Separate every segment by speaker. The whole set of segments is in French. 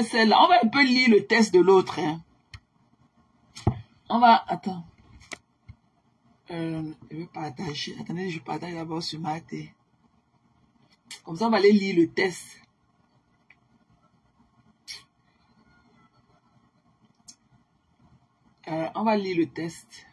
Speaker 1: celle-là. On va un peu lire le test de l'autre. Hein. On va... Attends. Je vais partager. Attendez, je partage d'abord sur ma tête. Comme ça, on va aller lire le test. On va lire le test.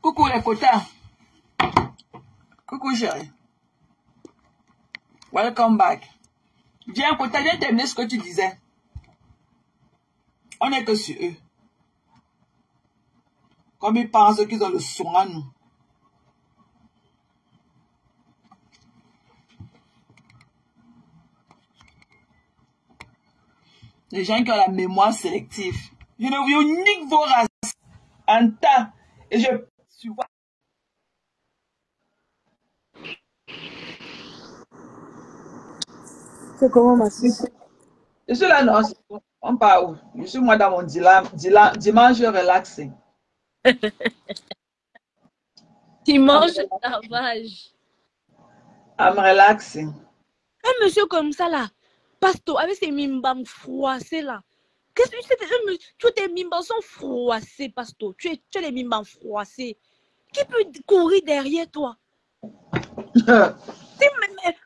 Speaker 1: Coucou les quotas. Coucou chérie. Welcome back. Viens quota, viens terminer ce que tu disais. On n'est que sur eux. Comme ils pensent qu'ils ont le son à nous. Les gens qui ont la mémoire sélective. Je nique vos races en tas. Et je vois.
Speaker 2: C'est comment ma fille?
Speaker 1: Je suis là, non. On part où? Je suis moi dans mon dimanche relaxé.
Speaker 2: Dimanche lavage.
Speaker 1: I'm relaxing.
Speaker 2: Un monsieur comme ça là, Pasto, avec ses mimbams froissés là. Qu'est-ce que c'est? Tous tes mimbams sont froissés, Pasto. Tu as les mimbams froissés. Qui peut courir derrière toi?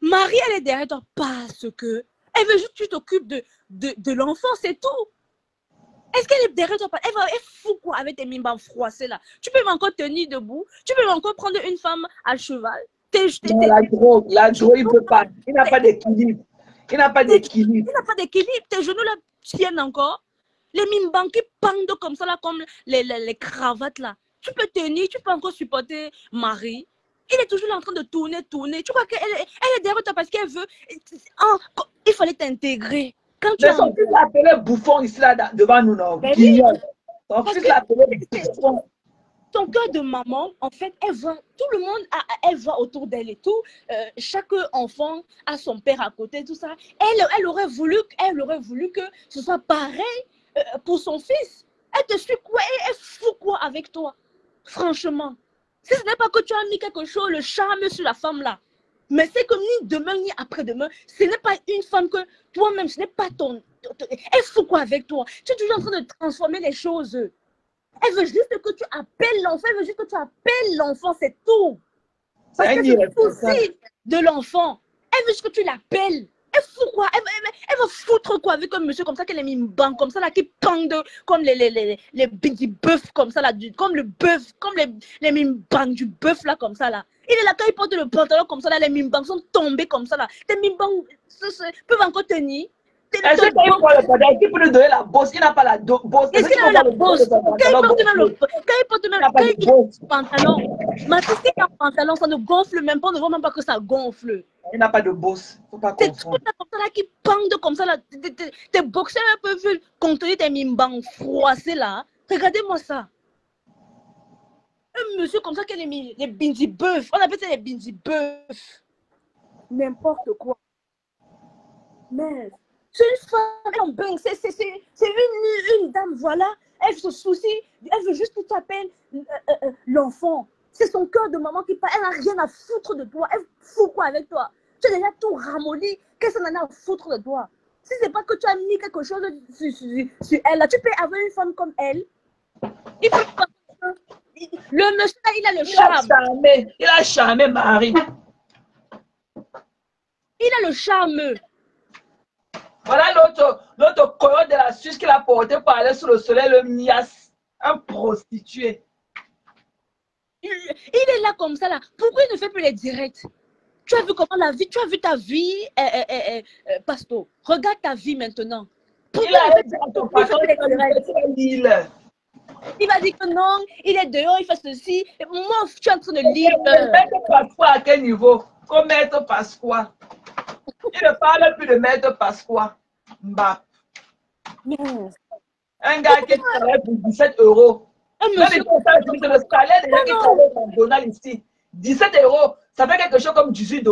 Speaker 2: Marie, elle est derrière toi parce que elle veut juste que tu t'occupes de l'enfant, c'est tout. Est-ce qu'elle est derrière toi? Elle fout quoi avec tes mimbams froissés là? Tu peux encore tenir debout? Tu peux encore prendre une femme à cheval?
Speaker 1: Non, la drogue, il ne peut pas. Il n'a pas d'équilibre. Il n'a pas d'équilibre.
Speaker 2: Il n'a pas d'équilibre. Tes genoux là tiennent encore. Les mimbams qui pendent comme ça là, comme les cravates là. Tu peux tenir, tu peux encore supporter Marie. Il est toujours là en train de tourner. Tu crois qu'elle est derrière toi parce qu'elle veut. Il fallait t'intégrer.
Speaker 1: Mais son fils l'a appelé bouffon ici là devant nous, non? Son fils l'a appelé bouffon.
Speaker 2: Ton cœur de maman, en fait, elle voit tout le monde, elle voit autour d'elle et tout. Chaque enfant a son père à côté, tout ça. Elle aurait voulu que ce soit pareil pour son fils. Elle te suit quoi? Elle fout quoi avec toi? Franchement. Si ce n'est pas que tu as mis quelque chose, le charme sur la femme là. Mais c'est comme ni demain ni après-demain. Ce n'est pas une femme que toi-même, ce n'est pas ton... Elle fout quoi avec toi? Tu es toujours en train de transformer les choses. Elle veut juste que tu appelles l'enfant. Elle veut juste que tu appelles l'enfant, c'est tout. Parce que c'est le souci de l'enfant. Elle veut juste que tu l'appelles. Elle fout quoi? Elle va foutre quoi avec un monsieur comme ça, qu'elle a mis une banque comme ça, là, qui pendent comme les petits bœufs comme ça, là, comme le bœuf, comme les mimbangs du bœuf, là, comme ça, là. Il est là, quand il porte le pantalon comme ça, là, les mimbangs sont tombés comme ça, là. Les mimbangs peuvent encore tenir.
Speaker 1: Est-ce qu'il prend le pantalon? Qui peut lui donner la bosse? Il n'a pas la bosse.
Speaker 2: Est-ce qu'il a la bosse? Quand il porte le pantalon, Mathis, quand il a un pantalon, ça ne gonfle même pas, on ne voit même pas que ça gonfle.
Speaker 1: Il n'a pas de bosse. Il ne faut pas confondre.
Speaker 2: Tes trucs là qui pendent comme ça, là, tes boxeurs peuvent contenir tes mimbangs froissés là. Regardez-moi ça. Un monsieur comme ça qui a les bindi bœufs. On appelle ça les bindi bœufs. N'importe quoi. Mais c'est une femme, c'est une dame, voilà. Elle se soucie, elle veut juste que tu appelles l'enfant. C'est son cœur de maman qui parle. Elle n'a rien à foutre de toi. Elle fout quoi avec toi? Tu as déjà tout ramolli. Qu'est-ce qu'elle en a à foutre de toi? Si c'est pas que tu as mis quelque chose sur elle, là, tu peux avoir une femme comme elle. Il faut pas... Le monsieur, il a le charme.
Speaker 1: Il a charmé Marie.
Speaker 2: Il a le charme.
Speaker 1: Voilà l'autre coyote de la Suisse qu'il a porté pour aller sous le soleil, le Mias, un prostitué.
Speaker 2: Il est là comme ça, là. Pourquoi il ne fait plus les directs? Tu as vu comment la vie, tu as vu ta vie, Pasto. Regarde ta vie maintenant.
Speaker 1: Pourquoi il a dit à ton patron
Speaker 2: Il va dire que non, il est dehors, il fait ceci. Et moi, je suis en train de lire.
Speaker 1: Maître Pasqua à quel niveau? Comme Maître Pasqua. Il ne parle plus de Maître Pasqua. Mbap.
Speaker 2: Yes.
Speaker 1: Un gars qui travaille pour 17 euros.
Speaker 2: Un
Speaker 1: Même
Speaker 2: monsieur.
Speaker 1: c'est le salaire des gens qui travaillent au McDonald's ici. 17 euros, ça fait quelque chose comme 18 $.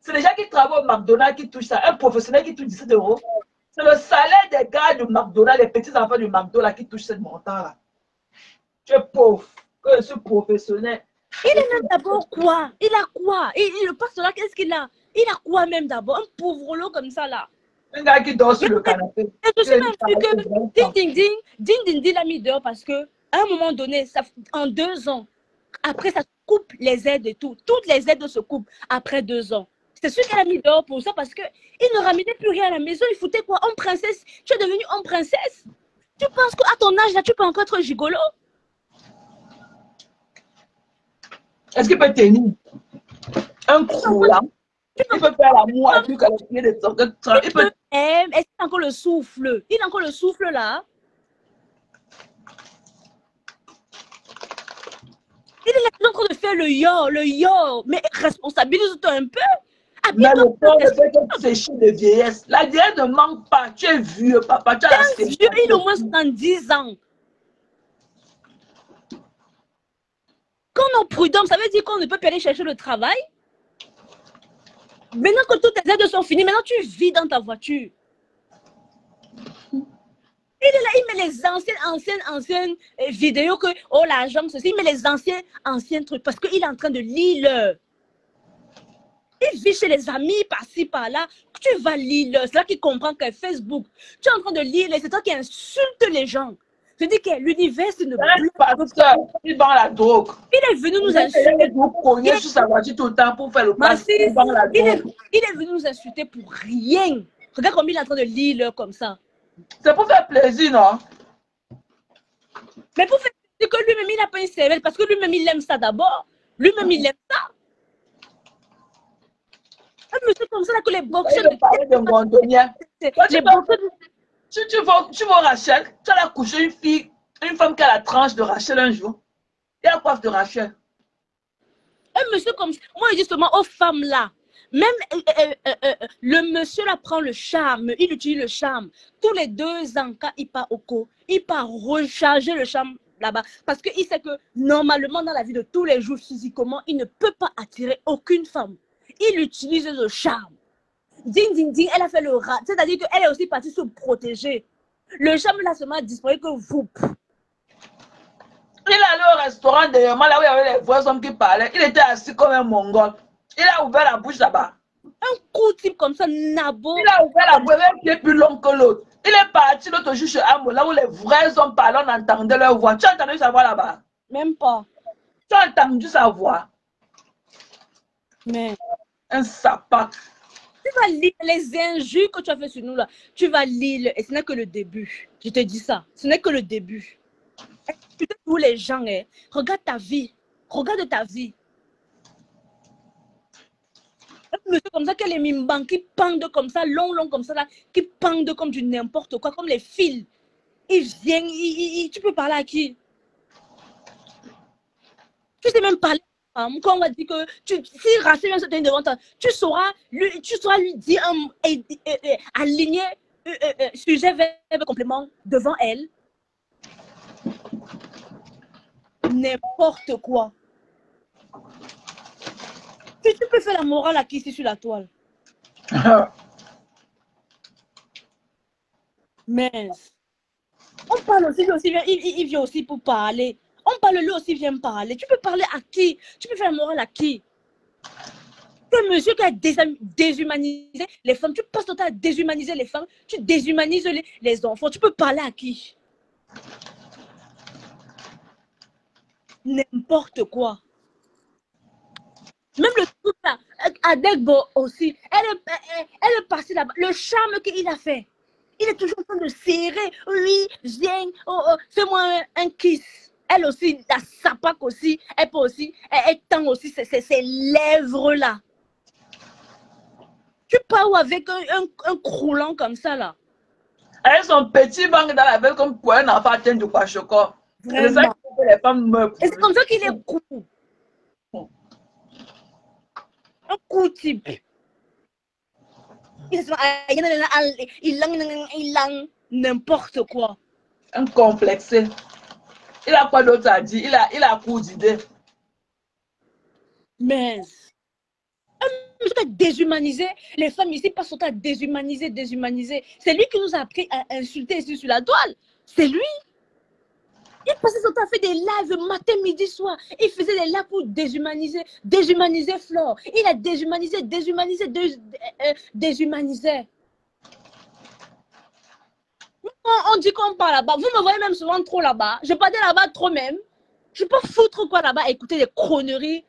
Speaker 1: C'est les gens qui travaillent au McDonald's qui touchent ça. Un professionnel qui touche 17 euros. C'est le salaire des gars du McDonald's, les petits enfants du McDonald's qui touchent ce montant-là. Tu es pauvre. Que je suis professionnel.
Speaker 2: Il est même d'abord quoi? Il a quoi? Le pasteur là, qu'est-ce qu'il a? Il a quoi même d'abord? Un pauvre lot comme ça là.
Speaker 1: Un gars qui dort sur le canapé.
Speaker 2: Et je sais même plus que Ding Ding Ding l'a mis dehors parce que à un moment donné, ça, en 2 ans, après ça se coupe les aides et tout. Toutes les aides se coupent après 2 ans. C'est sûr qu'elle a mis dehors pour ça parce qu'il ne ramenait plus rien à la maison. Il foutait quoi? Homme princesse. Tu es devenue homme princesse. Tu penses qu'à ton âge là, tu peux encore être gigolo?
Speaker 1: Est-ce qu'il peut tenir un croulant? Il peut faire l'amour avec lui quand il est de son il peut...
Speaker 2: Est-ce qu'il a encore le souffle? Il a encore le souffle là? Il est en train de faire le yo. Mais responsabilise-toi un peu.
Speaker 1: Mais le corps ne fait que sécher de vieillesse. La vieillesse ne manque pas. Tu es vieux, papa. Tu as la
Speaker 2: vieux, il a au moins 110 ans. Quand on est prudent, ça veut dire qu'on ne peut plus aller chercher le travail. Maintenant que toutes tes aides sont finies, maintenant tu vis dans ta voiture. Il est là, il met les anciennes vidéos que, oh l'argent, ceci, il met les anciens trucs parce qu'il est en train de lire. Il vit chez les amis par-ci, par-là. Tu vas lire, c'est là qu'il comprend que Facebook. Tu es en train de lire, c'est toi qui insulte les gens. Je dis que l'univers, c'est une
Speaker 1: pasteur, il vend la drogue.
Speaker 2: Il est venu nous insulter.
Speaker 1: Vous cognez sur sa voiture tout le temps pour faire le pasteur.
Speaker 2: Il est venu nous insulter pour rien. Regarde comme il est en train de lire comme ça.
Speaker 1: C'est pour faire plaisir, non?
Speaker 2: Mais pour faire plaisir que lui-même, il n'a pas une cervelle parce que lui-même, il aime ça d'abord. Lui-même, il aime ça. Un monsieur comme ça, là, que les boxeurs...
Speaker 1: Tu vois Rachel, tu as couché une femme qui a la tranche de Rachel un jour. Il a la coiffe de Rachel.
Speaker 2: Un monsieur comme ça, moi, justement, aux femmes là, même le monsieur là prend le charme, il utilise le charme. Tous les 2 ans, quand il part au co, il part recharger le charme là-bas. Parce qu'il sait que normalement, dans la vie de tous les jours, physiquement, il ne peut pas attirer aucune femme. Il utilise le charme. Ding, ding, ding, elle a fait le rat. C'est-à-dire qu'elle est aussi partie se protéger. Le charme là seulement a disparu que vous.
Speaker 1: Il est allé au restaurant derrière moi, là où il y avait les vrais hommes qui parlaient. Il était assis comme un mongol. Il a ouvert la bouche là-bas.
Speaker 2: Un coup type comme ça, nabo.
Speaker 1: Il a ouvert la bouche, même qui est plus long que l'autre. Il est parti l'autre jour chez Amo, là où les vrais hommes parlaient, on entendait leur voix. Tu as entendu sa voix là-bas?
Speaker 2: Même pas.
Speaker 1: Tu as entendu sa voix?
Speaker 2: Mais.
Speaker 1: Un sapin.
Speaker 2: Tu vas lire les injures que tu as fait sur nous là. Tu vas lire et ce n'est que le début. Je te dis ça. Ce n'est que le début. Tu sais, tous les gens, hein, regarde ta vie. Regarde ta vie. Un monsieur comme ça, que les mimbans qui pendent comme ça, long comme ça, là, qui pendent comme du n'importe quoi, comme les fils. Ils viennent, tu peux parler à qui? Tu sais même parler. Quand on va dire que si Rachel vient se tenir devant toi, tu sauras lui dire aligner sujet, verbe, complément devant elle. N'importe quoi. Tu peux faire la morale à qui ici sur la toile? Mais on parle aussi, il vient aussi pour parler. On parle, lui aussi vient parler. Tu peux parler à qui? Tu peux faire la morale à qui? Que monsieur qui a déshumanisé les femmes, tu passes ton temps à déshumaniser les femmes, tu déshumanises les enfants. Tu peux parler à qui? N'importe quoi. Même le truc là, Adegbo aussi, elle est partie là-bas. Le charme qu'il a fait, il est toujours en train de serrer. Oui, viens, fais-moi un kiss. Elle aussi, la sapac aussi, elle peut aussi, elle tend aussi ses lèvres là. Tu pars avec un croulant comme ça là.
Speaker 1: Avec son petit bang dans la veille comme pour un enfant atteint du kwashoko. C'est ça
Speaker 2: Vraiment.
Speaker 1: qui fait que les femmes meurent.
Speaker 2: Et c'est comme ça qu'il est cool. Un cool type. Il a n'importe quoi.
Speaker 1: Un complexé. Il a quoi d'autre à dire? Il a cours d'idées.
Speaker 2: Mais il a déshumanisé. Les femmes ici passent son temps à déshumaniser, déshumaniser. C'est lui qui nous a appris à insulter ici sur la toile. C'est lui. Il passait son temps à faire des lives matin, midi, soir. Il faisait des lives pour déshumaniser, déshumaniser Flore. Il a déshumanisé, déshumanisé, déshumanisé. On dit qu'on parle là-bas. Vous me voyez même souvent trop là-bas. Je partais là-bas trop même. Je peux foutre quoi là-bas, écouter des conneries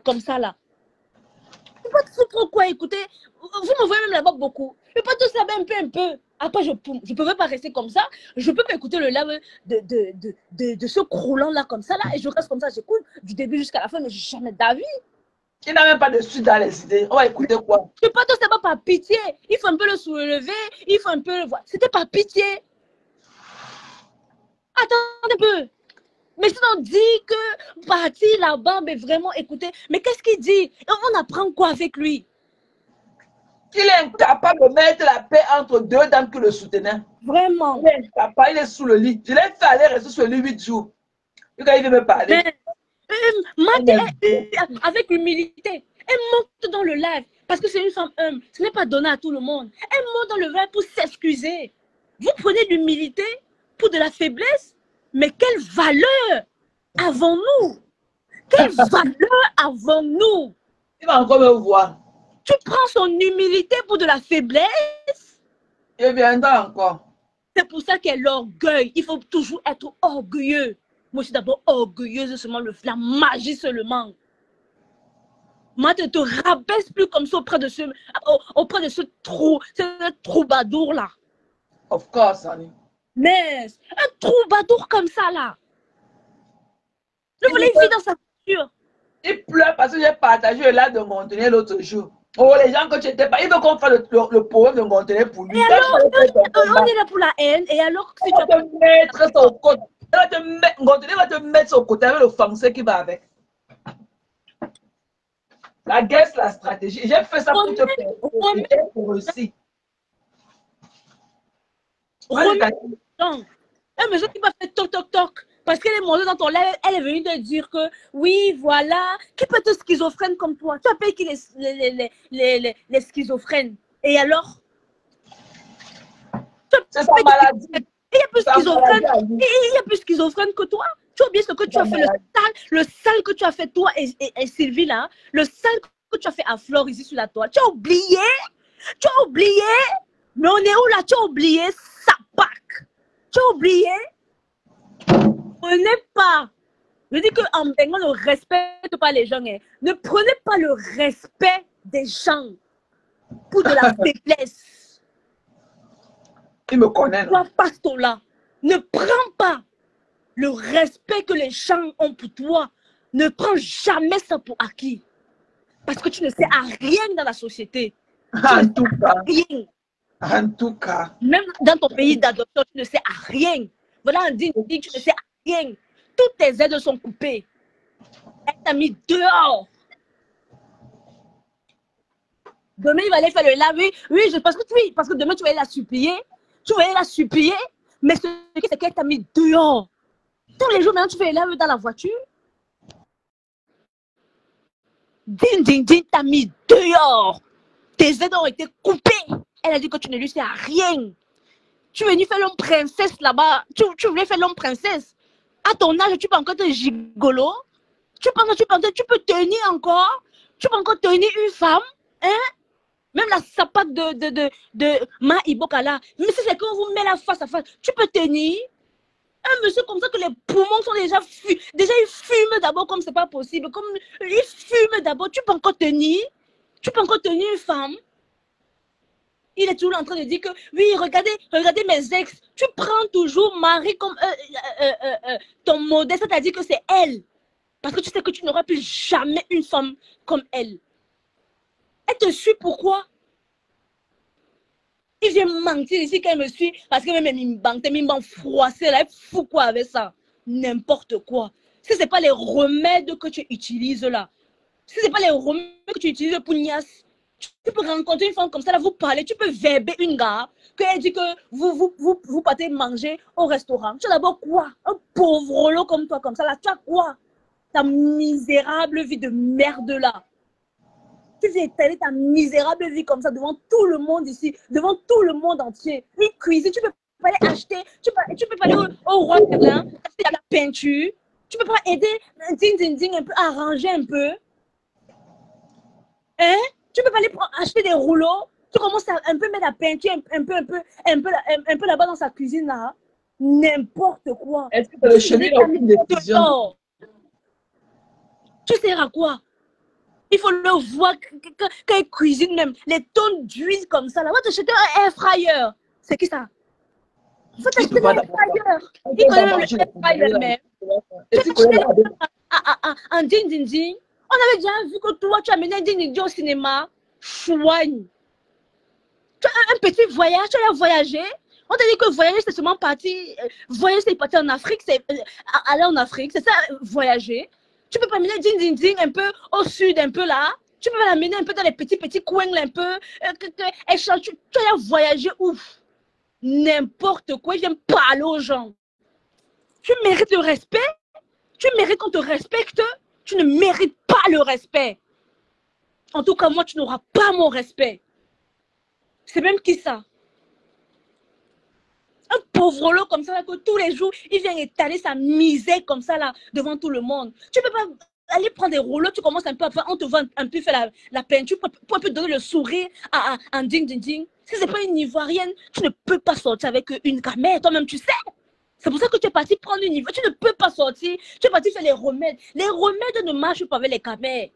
Speaker 2: comme ça là. Je peux foutre quoi écouter. Vous me voyez même là-bas beaucoup. Je peux tous là-bas un peu. Après, je ne pouvais pas rester comme ça. Je peux écouter le live de ce croulant là comme ça là. Et je reste comme ça, j'écoute du début jusqu'à la fin, mais je n'ai jamais d'avis.
Speaker 1: Il n'a même pas de suite dans les idées. On va écouter quoi?
Speaker 2: Je peux tous là-bas par pitié. Il faut un peu le soulever. Il faut un peu le voir. C'était par pitié. Attendez un peu. Mais si on dit que partir là-bas, mais vraiment, écoutez, mais qu'est-ce qu'il dit? On apprend quoi avec lui?
Speaker 1: Il est incapable de mettre la paix entre deux dames qui le soutenaient.
Speaker 2: Vraiment.
Speaker 1: Il est incapable, il est sous le lit. Je l'ai fait aller rester sur le lit 8 jours. Et quand il veut me parler.
Speaker 2: Avec l'humilité, elle monte dans le live parce que c'est une femme humble. Ce n'est pas donné à tout le monde. Elle monte dans le live pour s'excuser. Vous prenez l'humilité pour de la faiblesse? Mais quelle valeur avons-nous? Quelle valeur avons-nous?
Speaker 1: Il va encore me voir.
Speaker 2: Tu prends son humilité pour de la faiblesse?
Speaker 1: Il viendra encore.
Speaker 2: C'est pour ça qu'elle l'orgueil. Il faut toujours être orgueilleux. Moi, je suis d'abord orgueilleuse seulement, la magie seulement. Moi, tu ne te rabaisse plus comme ça auprès de ce troubadour-là.
Speaker 1: Of course, honey.
Speaker 2: Mais un troubadour comme ça, là. Je voulais vivre dans sa voiture.
Speaker 1: Il pleure parce que j'ai partagé le live de Montenay l'autre jour. Oh, les gens que tu n'étais pas, il veut qu'on fasse le poème de Montenay pour lui.
Speaker 2: Et alors, on est là pour la haine. Et alors, si
Speaker 1: tu vas te mettre son côté. Montenay va te mettre son côté avec le français qui va avec. La guerre, c'est la stratégie. J'ai fait ça pour te faire aussi.
Speaker 2: Non. Un monsieur qui va faire toc toc toc parce qu'elle est montée dans ton live, elle est venue te dire que oui, voilà, qui peut être schizophrène comme toi? Tu appelles qui les schizophrènes? Et alors?
Speaker 1: C'est sa maladie.
Speaker 2: Il y a plus schizophrène. Il y a plus schizophrène que toi. Tu as oublié ce que tu as fait, le sale que tu as fait toi et Sylvie là, le sale que tu as fait à Flore ici sur la toile. Tu as oublié? Tu as oublié? Mais on est où là? Tu as oublié? Sapac. Tu as oublié? Prenez pas. Je dis qu'en Bengal, ne respecte pas les gens. Hein. Ne prenez pas le respect des gens pour de la faiblesse.
Speaker 1: Il me connaît.
Speaker 2: Toi, pasteur là, ne prends pas le respect que les gens ont pour toi. Ne prends jamais ça pour acquis. Parce que tu ne sais à rien dans la société.
Speaker 1: En tout cas.
Speaker 2: Rien.
Speaker 1: En tout cas.
Speaker 2: Même dans ton pays d'adoption, tu ne sais à rien. Voilà, on dit, tu ne sais à rien. Toutes tes aides sont coupées. Elle t'a mis dehors. Demain, il va aller faire le live. Oui, parce que demain, tu vas aller la supplier. Tu vas aller la supplier. Mais ce qui c'est qu'elle t'a mis dehors. Tous les jours, maintenant, tu fais le live dans la voiture. Ding, t'as mis dehors. Tes aides ont été coupées. Elle a dit que tu ne lui sais à rien. Tu es venu faire l'homme princesse là-bas. Tu voulais faire l'homme princesse. À ton âge, tu peux encore te gigolo. Tu peux tenir encore. Tu peux encore tenir une femme. Hein? Même la sapate de Ma Ibokala. Mais si c'est quand vous met la face à face, tu peux tenir. Un monsieur comme ça que les poumons sont déjà il fume d'abord comme c'est pas possible. Comme il fume d'abord, tu peux encore tenir. Tu peux encore tenir une femme. Il est toujours en train de dire que oui, regardez mes ex. Tu prends toujours Marie comme ton modèle, c'est-à-dire que c'est elle. Parce que tu sais que tu n'auras plus jamais une femme comme elle. Elle te suit pourquoi? Il vient mentir ici quand il me suit parce que même il m'a froissé là. Il fout quoi avec ça? N'importe quoi. Si ce n'est pas les remèdes que tu utilises là, si ce n'est pas les remèdes que tu utilises pour Nias, tu peux rencontrer une femme comme ça, là, vous parlez, tu peux verber une gare, qu'elle dit que vous partez manger au restaurant. Tu as d'abord quoi? Un pauvre lot comme toi, comme ça, là, tu as quoi? Ta misérable vie de merde là. Tu viens étaler ta misérable vie comme ça devant tout le monde ici, devant tout le monde entier. Une cuisine, tu peux pas aller acheter, tu peux pas aller au roi Merlin, acheter de la peinture, tu peux pas aider, un peu, arranger un peu. Hein? Tu peux pas aller acheter des rouleaux, tu commences à un peu mettre la peinture un peu là-bas dans sa cuisine là. N'importe quoi.
Speaker 1: Est-ce que le chemin n'a aucune décision?
Speaker 2: Tu sers à quoi? Il faut le voir quand il cuisine même. Les tonnes d'huile comme ça là. Va t'acheter un air fryer. C'est qui ça? Va t'acheter un air fryer. Il connaît même le air fryer même. Un ding ding ding. On avait déjà vu que toi, tu as mené un ding ding ding au cinéma. Chouigne. Tu as un petit voyage, tu as voyagé. On t'a dit que voyager, c'est seulement partir. Voyager, c'est partir en Afrique. C'est aller en Afrique. C'est ça, voyager. Tu peux pas mener ding ding ding un peu au sud, un peu là. Tu peux l'amener un peu dans les petits coins là, un peu. Tu as voyagé ouf. N'importe quoi. Il vient parler aux gens. Tu mérites le respect. Tu mérites qu'on te respecte. Tu ne mérites pas le respect. En tout cas, moi, tu n'auras pas mon respect. C'est même qui ça? Un pauvre lot comme ça, là, que tous les jours, il vient étaler sa misère comme ça, là, devant tout le monde. Tu ne peux pas aller prendre des rouleaux, tu commences un peu à faire, on te va un peu faire la peinture pour un peu donner le sourire à un ding ding ding. Si ce n'est pas une Ivoirienne, tu ne peux pas sortir avec une camère, toi-même, tu sais. C'est pour ça que tu es parti prendre une Ivoirienne. Tu ne peux pas sortir, tu es parti faire les remèdes. Les remèdes ne marchent pas avec les camères.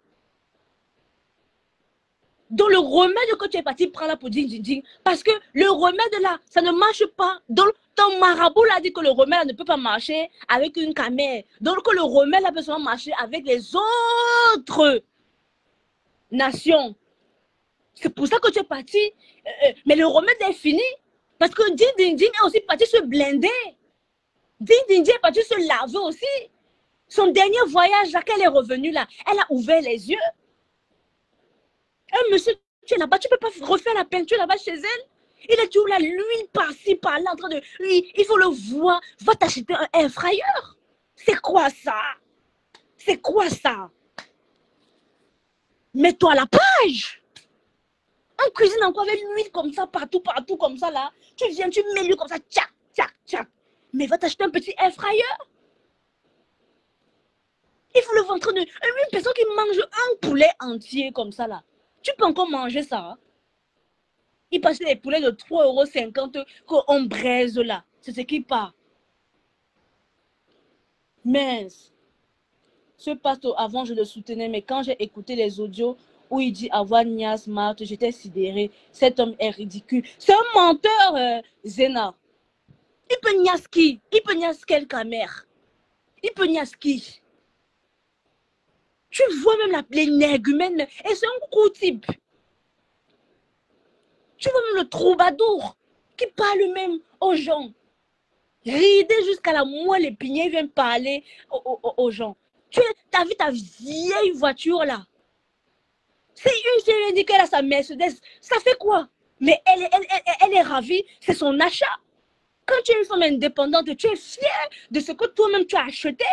Speaker 2: Donc le remède que tu es parti prendre là pour ding ding ding, parce que le remède là, ça ne marche pas. Donc ton marabout l'a dit que le remède ne peut pas marcher avec une camère. Donc que le remède là peut seulement marcher avec les autres nations. C'est pour ça que tu es parti. Mais le remède est fini. Parce que ding ding ding est aussi parti se blinder. Ding ding ding est parti se laver aussi. Son dernier voyage, là, qu'elle est revenue là, elle a ouvert les yeux. Un monsieur, tu es là-bas, tu ne peux pas refaire la peinture là-bas chez elle. Il est toujours là, l'huile par-ci, par-là, en train de... Il faut le voir. Va t'acheter un air fryer. C'est quoi ça? C'est quoi ça? Mets-toi à la page. On cuisine encore avec l'huile comme ça, partout, comme ça, là. Tu viens, tu mets l'huile comme ça, tchac, tchac, tchac. Mais va t'acheter un petit air fryer. Il faut le voir en train de... Une personne qui mange un poulet entier comme ça, là. Tu peux encore manger ça. Hein? Il passe les poulets de 3,50 € qu'on braise là. C'est ce qui part. Mais ce pasteur, avant, je le soutenais, mais quand j'ai écouté les audios où il dit avoir Nias Marthe, j'étais sidérée. Cet homme est ridicule. C'est un menteur, Zéna. Il peut Nias qui? Il peut Nias quelle camère? Il peut Nias qui? Tu vois même l'énergumène, et c'est un gros type. Tu vois même le troubadour qui parle même aux gens. Ridé jusqu'à la moelle épinée, il vient parler aux gens. Tu as vu ta vieille voiture là? Si une fille dit qu'elle a sa Mercedes, ça fait quoi? Mais elle est ravie, c'est son achat. Quand tu es une femme indépendante, tu es fière de ce que toi-même tu as acheté.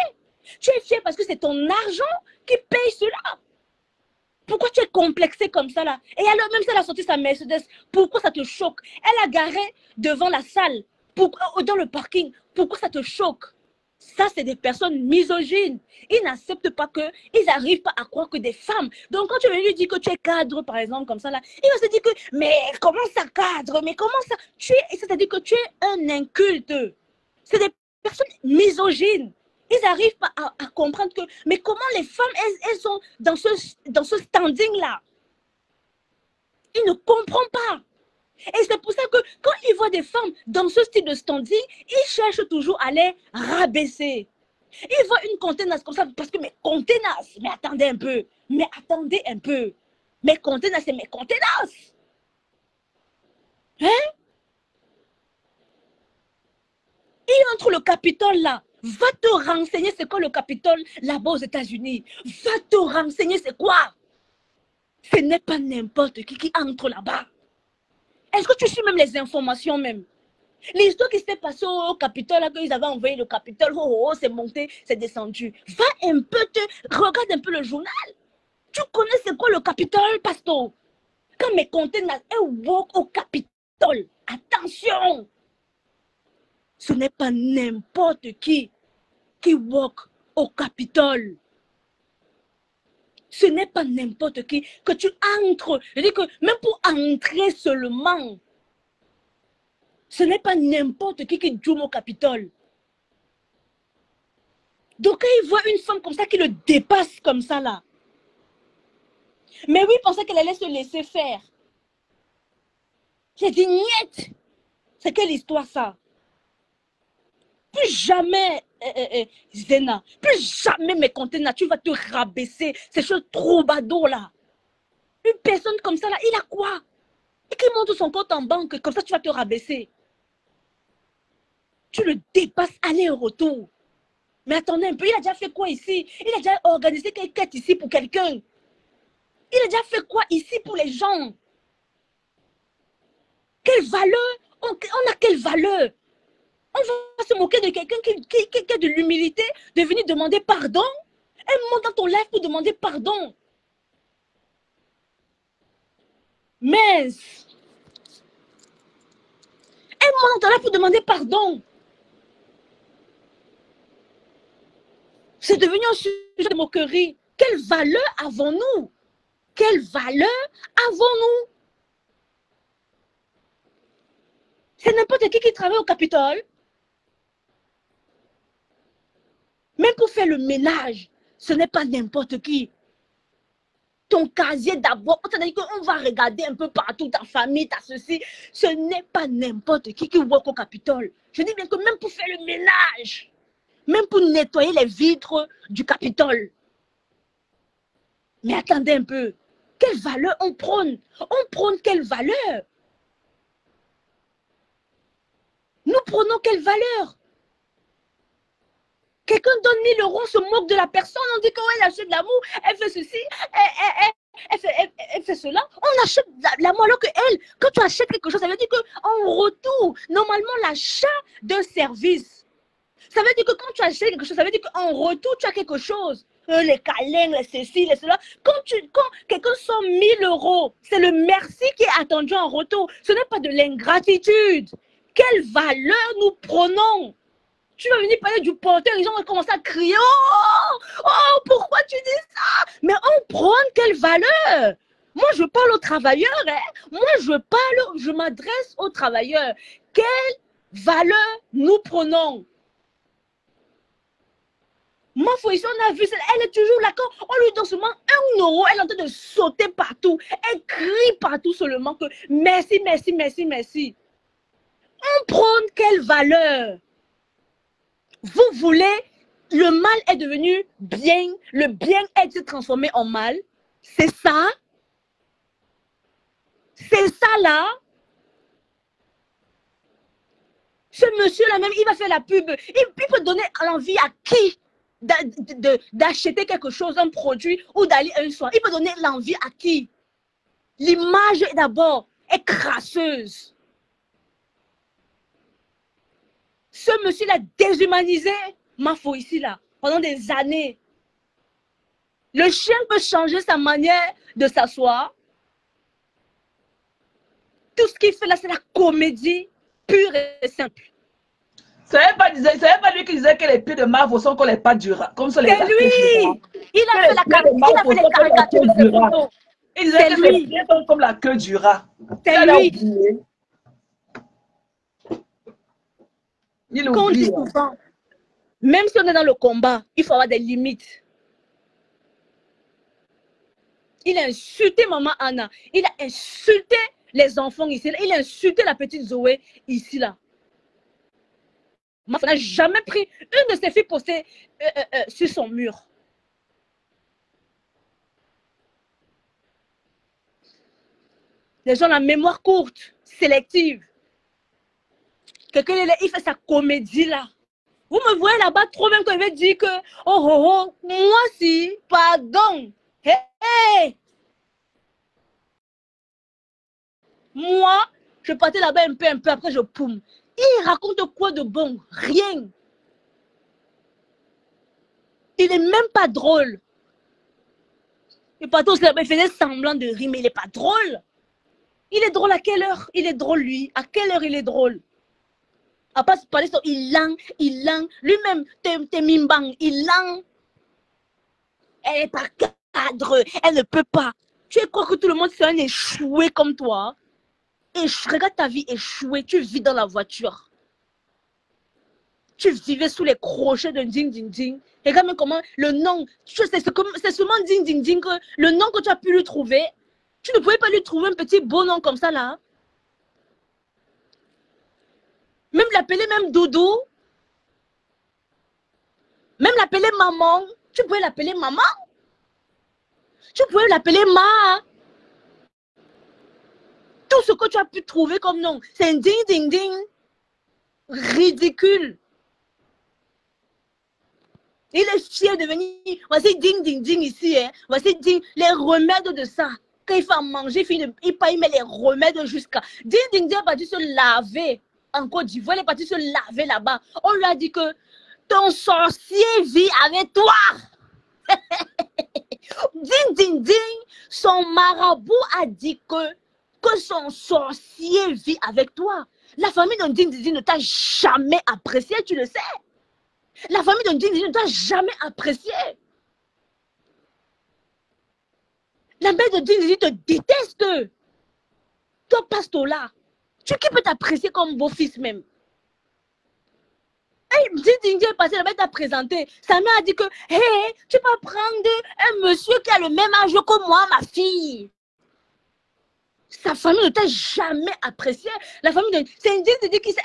Speaker 2: Tu es fière parce que c'est ton argent qui paye cela. Pourquoi tu es complexée comme ça là? Et alors même si elle a sorti sa Mercedes, pourquoi ça te choque? Elle a garé devant la salle, dans le parking. Pourquoi ça te choque? Ça, c'est des personnes misogynes. Ils n'acceptent pas ils n'arrivent pas à croire que des femmes. Donc quand tu lui dis que tu es cadre, par exemple, comme ça là, il va se dire que, mais comment ça cadre? Mais comment ça? C'est-à-dire que tu es un inculte. C'est des personnes misogynes. Ils n'arrivent pas à comprendre que, mais comment les femmes, elles sont dans ce standing-là? Ils ne comprennent pas. Et c'est pour ça que quand ils voient des femmes dans ce style de standing, ils cherchent toujours à les rabaisser. Ils voient une contenance comme ça, parce que mes contenances, mais attendez un peu, mes contenances, c'est mes contenances. Hein? entre le Capitole là. Va te renseigner c'est quoi le Capitole là-bas aux États-Unis. Va te renseigner c'est quoi. Ce n'est pas n'importe qui entre là-bas. Est-ce que tu suis même les informations même? L'histoire qui s'est passée au Capitole, là, qu'ils avaient envoyé le Capitole, c'est monté, c'est descendu. Va un peu, regarde un peu le journal. Tu connais c'est quoi le Capitole, Pasteur? Quand mes conteneurs walk au Capitole, attention! Ce n'est pas n'importe qui walk au Capitole. Ce n'est pas n'importe qui que tu entres. Je dis que même pour entrer seulement, ce n'est pas n'importe qui joue au Capitole. Donc quand il voit une femme comme ça qui le dépasse comme ça là. Mais oui, il pensait qu'elle allait se laisser faire. J'ai dit, niet. C'est quelle histoire ça? Plus jamais, Zena, plus jamais mes conteneurs, tu vas te rabaisser. Ces choses troubadours là. Une personne comme ça là, il a quoi? Et qui monte son compte en banque, comme ça tu vas te rabaisser. Tu le dépasses aller et retour. Mais attendez un peu, il a déjà fait quoi ici? Il a déjà organisé quelque quête ici pour quelqu'un. Il a déjà fait quoi ici pour les gens? Quelle valeur? On a quelle valeur? On va se moquer de quelqu'un qui a de l'humilité, de venir demander pardon. Elle monte dans ton live pour demander pardon. Mais elle monte dans ton live pour demander pardon. C'est devenu un sujet de moquerie. Quelle valeur avons-nous? Quelle valeur avons-nous? C'est n'importe qui travaille au Capitole. Même pour faire le ménage, ce n'est pas n'importe qui. Ton casier d'abord, c'est-à-dire qu'on va regarder un peu partout, ta famille, ta ceci. Ce n'est pas n'importe qui walk au Capitole. Je dis bien que même pour faire le ménage, même pour nettoyer les vitres du Capitole. Mais attendez un peu, quelle valeur on prône? On prône quelle valeur? Nous prenons quelle valeur? Quelqu'un donne 1000 euros, on se moque de la personne, on dit qu'elle achète de l'amour, elle fait ceci, elle fait cela. On achète l'amour alors que elle, quand tu achètes quelque chose, ça veut dire qu'en retour, normalement l'achat d'un service, ça veut dire que quand tu achètes quelque chose, ça veut dire qu'en retour, tu as quelque chose. Les câlins, les ceci, les cela. Quand quelqu'un sort 1000 euros, c'est le merci qui est attendu en retour. Ce n'est pas de l'ingratitude. Quelle valeur nous prenons? Tu vas venir parler du porteur, les gens vont commencer à crier. Oh, pourquoi tu dis ça? Mais on prône quelle valeur? Moi, je parle aux travailleurs. Hein? Moi, je m'adresse aux travailleurs. Quelle valeur nous prenons? Ma foi, ici, on a vu, elle est toujours là. Quand on lui donne seulement 1 euro, elle est en train de sauter partout. Elle crie partout seulement que merci, merci, merci, merci. On prône quelle valeur? Vous voulez, le mal est devenu bien, le bien est transformé en mal. C'est ça? C'est ça là? Ce monsieur-là même, il va faire la pub. Il peut donner l'envie à qui d'acheter quelque chose, un produit ou d'aller un soir. Il peut donner l'envie à qui? L'image d'abord est crasseuse. Ce monsieur l'a déshumanisé, ma foi ici là, pendant des années. Le chien peut changer sa manière de s'asseoir. Tout ce qu'il fait là, c'est la comédie pure et simple.
Speaker 1: Ce n'est pas lui qui disait que les pieds de Marvo sont comme les pattes du rat. Comme ça, les
Speaker 2: c'est lui. Il a fait les caricatures de ses photos.
Speaker 1: Il disait que ses pieds sont comme la queue du rat.
Speaker 2: C'est lui.
Speaker 1: Qu'on dit
Speaker 2: souvent, même si on est dans le combat, il faut avoir des limites. Il a insulté maman Anna. Il a insulté les enfants ici. Il a insulté la petite Zoé ici là. Ma femme n'a jamais pris une de ses filles postées sur son mur. Les gens ont la mémoire courte, sélective. Quelqu'un il fait sa comédie là. Vous me voyez là-bas trop même quand il veut dire que, oh, oh, oh, moi si, pardon. Hey, hey. Moi, je partais là-bas un peu, après je poum. Il raconte quoi de bon? Rien. Il n'est même pas drôle. Il partait aussi là-bas, il faisait semblant de rire, mais il n'est pas drôle. Il est drôle à quelle heure? Il est drôle, lui. À quelle heure il est drôle? À part se parler, il langue. Lui-même, t'es mimbang, il langue. Elle n'est pas cadre, elle ne peut pas. Tu crois que tout le monde c'est un échoué comme toi? Et regarde ta vie échouée, tu vis dans la voiture. Tu vivais sous les crochets de ding ding ding. Regarde même comment le nom, c'est seulement ding ding ding que le nom que tu as pu lui trouver. Tu ne pouvais pas lui trouver un petit beau nom comme ça là. Même l'appeler même Doudou. Même l'appeler maman. Tu pouvais l'appeler maman. Tu pouvais l'appeler Ma. Tout ce que tu as pu trouver comme nom, c'est un ding ding ding. Ridicule. Il est fier de venir. Voici ding ding ding ici. Hein. Voici ding, les remèdes de ça. Quand il faut manger, il met les remèdes jusqu'à. Ding ding ding est parti se laver en Côte d'Ivoire. Il est parti se laver là-bas. On lui a dit que ton sorcier vit avec toi. Ding ding ding. Son marabout a dit que son sorcier vit avec toi. La famille de ding ding ding ne t'a jamais apprécié, tu le sais. La famille de Ding Ding ne t'a jamais apprécié. La mère de Ding Ding te déteste. Toi, Pastola, qui peut t'apprécier comme beau-fils même? Hey, Ding Ding est passé là-bas, t'a présenté. Sa mère a dit que, hey, tu peux prendre un monsieur qui a le même âge que moi, ma fille. Sa famille ne t'a jamais apprécié. La famille de... C'est une Ding Ding qui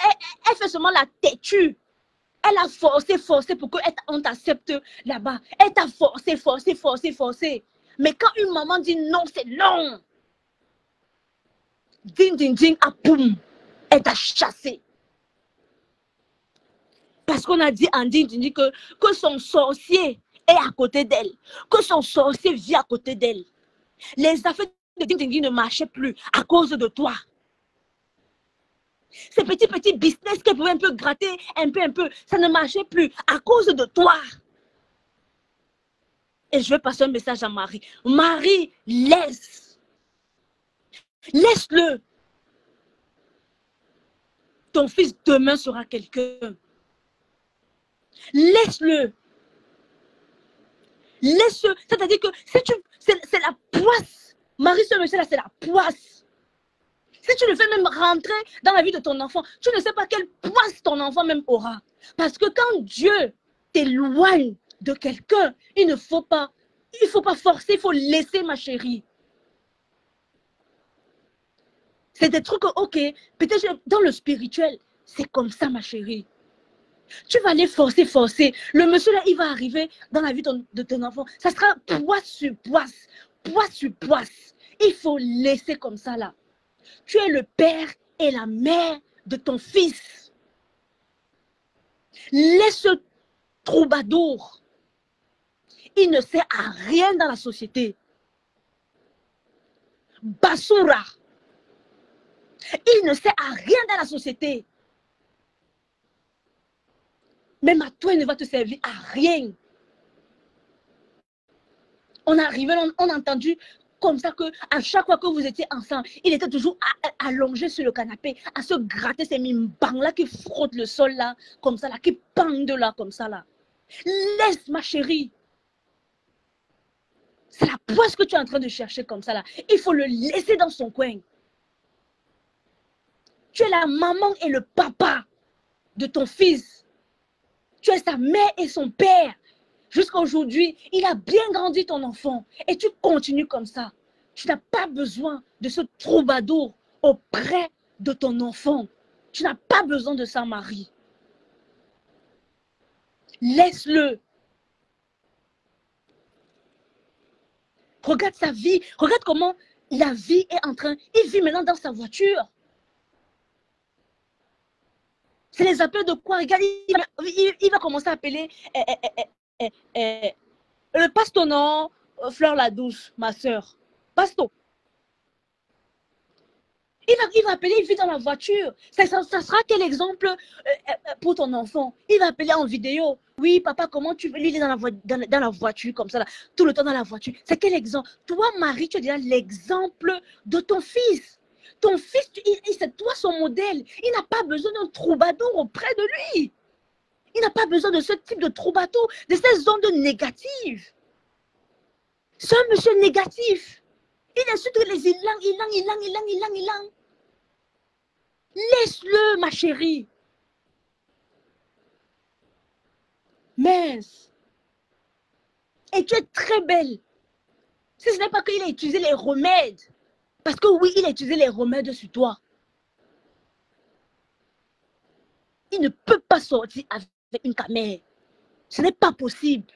Speaker 2: elle fait seulement la têtue. Elle a forcé pour qu'on t'accepte là-bas. Elle t'a forcé. Mais quand une maman dit non, c'est non. Ding, ding, ding, ah, boum. Elle t'a chassé. Parce qu'on a dit en ding, ding, ding que son sorcier est à côté d'elle. Que son sorcier vit à côté d'elle. Les affaires de ding, ding, ding ne marchaient plus à cause de toi. Ces petits business qu'elle pouvait un peu gratter, un peu, ça ne marchait plus à cause de toi. Et je vais passer un message à Marie. Marie, laisse-le. Ton fils demain sera quelqu'un. Laisse-le. Laisse-le. C'est-à-dire que si c'est la poisse. Marie, ce monsieur-là, c'est la poisse. Si tu le fais même rentrer dans la vie de ton enfant, tu ne sais pas quelle poisse ton enfant même aura. Parce que quand Dieu t'éloigne de quelqu'un, il ne faut pas forcer, il faut laisser, ma chérie. C'est des trucs, ok, peut-être dans le spirituel, c'est comme ça, ma chérie. Tu vas aller forcer. Le monsieur là, il va arriver dans la vie de ton enfant. Ça sera poisse sur poisse. Il faut laisser comme ça là. Tu es le père et la mère de ton fils. Laisse ce troubadour. Il ne sert à rien dans la société. Basura. Il ne sert à rien dans la société. Même à toi, il ne va te servir à rien. On est arrivé, on a entendu comme ça que à chaque fois que vous étiez ensemble, il était toujours allongé sur le canapé, à se gratter ces mimbangs là qui frottent le sol là, comme ça là, qui pendent là, comme ça là. Laisse, ma chérie. C'est la poisse que tu es en train de chercher comme ça là. Il faut le laisser dans son coin. Tu es la maman et le papa de ton fils. Tu es sa mère et son père. Jusqu'à aujourd'hui, il a bien grandi ton enfant. Et tu continues comme ça. Tu n'as pas besoin de ce troubadour auprès de ton enfant. Tu n'as pas besoin de ça, Marie. Laisse-le. Regarde sa vie. Regarde comment la vie est en train. Il vit maintenant dans sa voiture. C'est les appels de quoi? Regarde, il va commencer à appeler le pasto, non, Fleur la douce, ma soeur. Pasto. Il va appeler, il vit dans la voiture. Ça sera quel exemple pour ton enfant? Il va appeler en vidéo. Oui, papa, comment tu veux? Lui, il est dans la voiture, comme ça, là, tout le temps dans la voiture. C'est quel exemple? Toi, Marie, tu es déjà l'exemple de ton fils. Ton fils, c'est toi son modèle. Il n'a pas besoin d'un troubadour auprès de lui. Il n'a pas besoin de ce type de troubadour, de ces ondes négatives. C'est un monsieur négatif. Il insulte les ilang. Laisse-le, ma chérie. Mince. Et tu es très belle. Si ce n'est pas qu'il a utilisé les remèdes. Parce que oui, il a utilisé les remèdes sur toi. Il ne peut pas sortir avec une caméra. Ce n'est pas possible.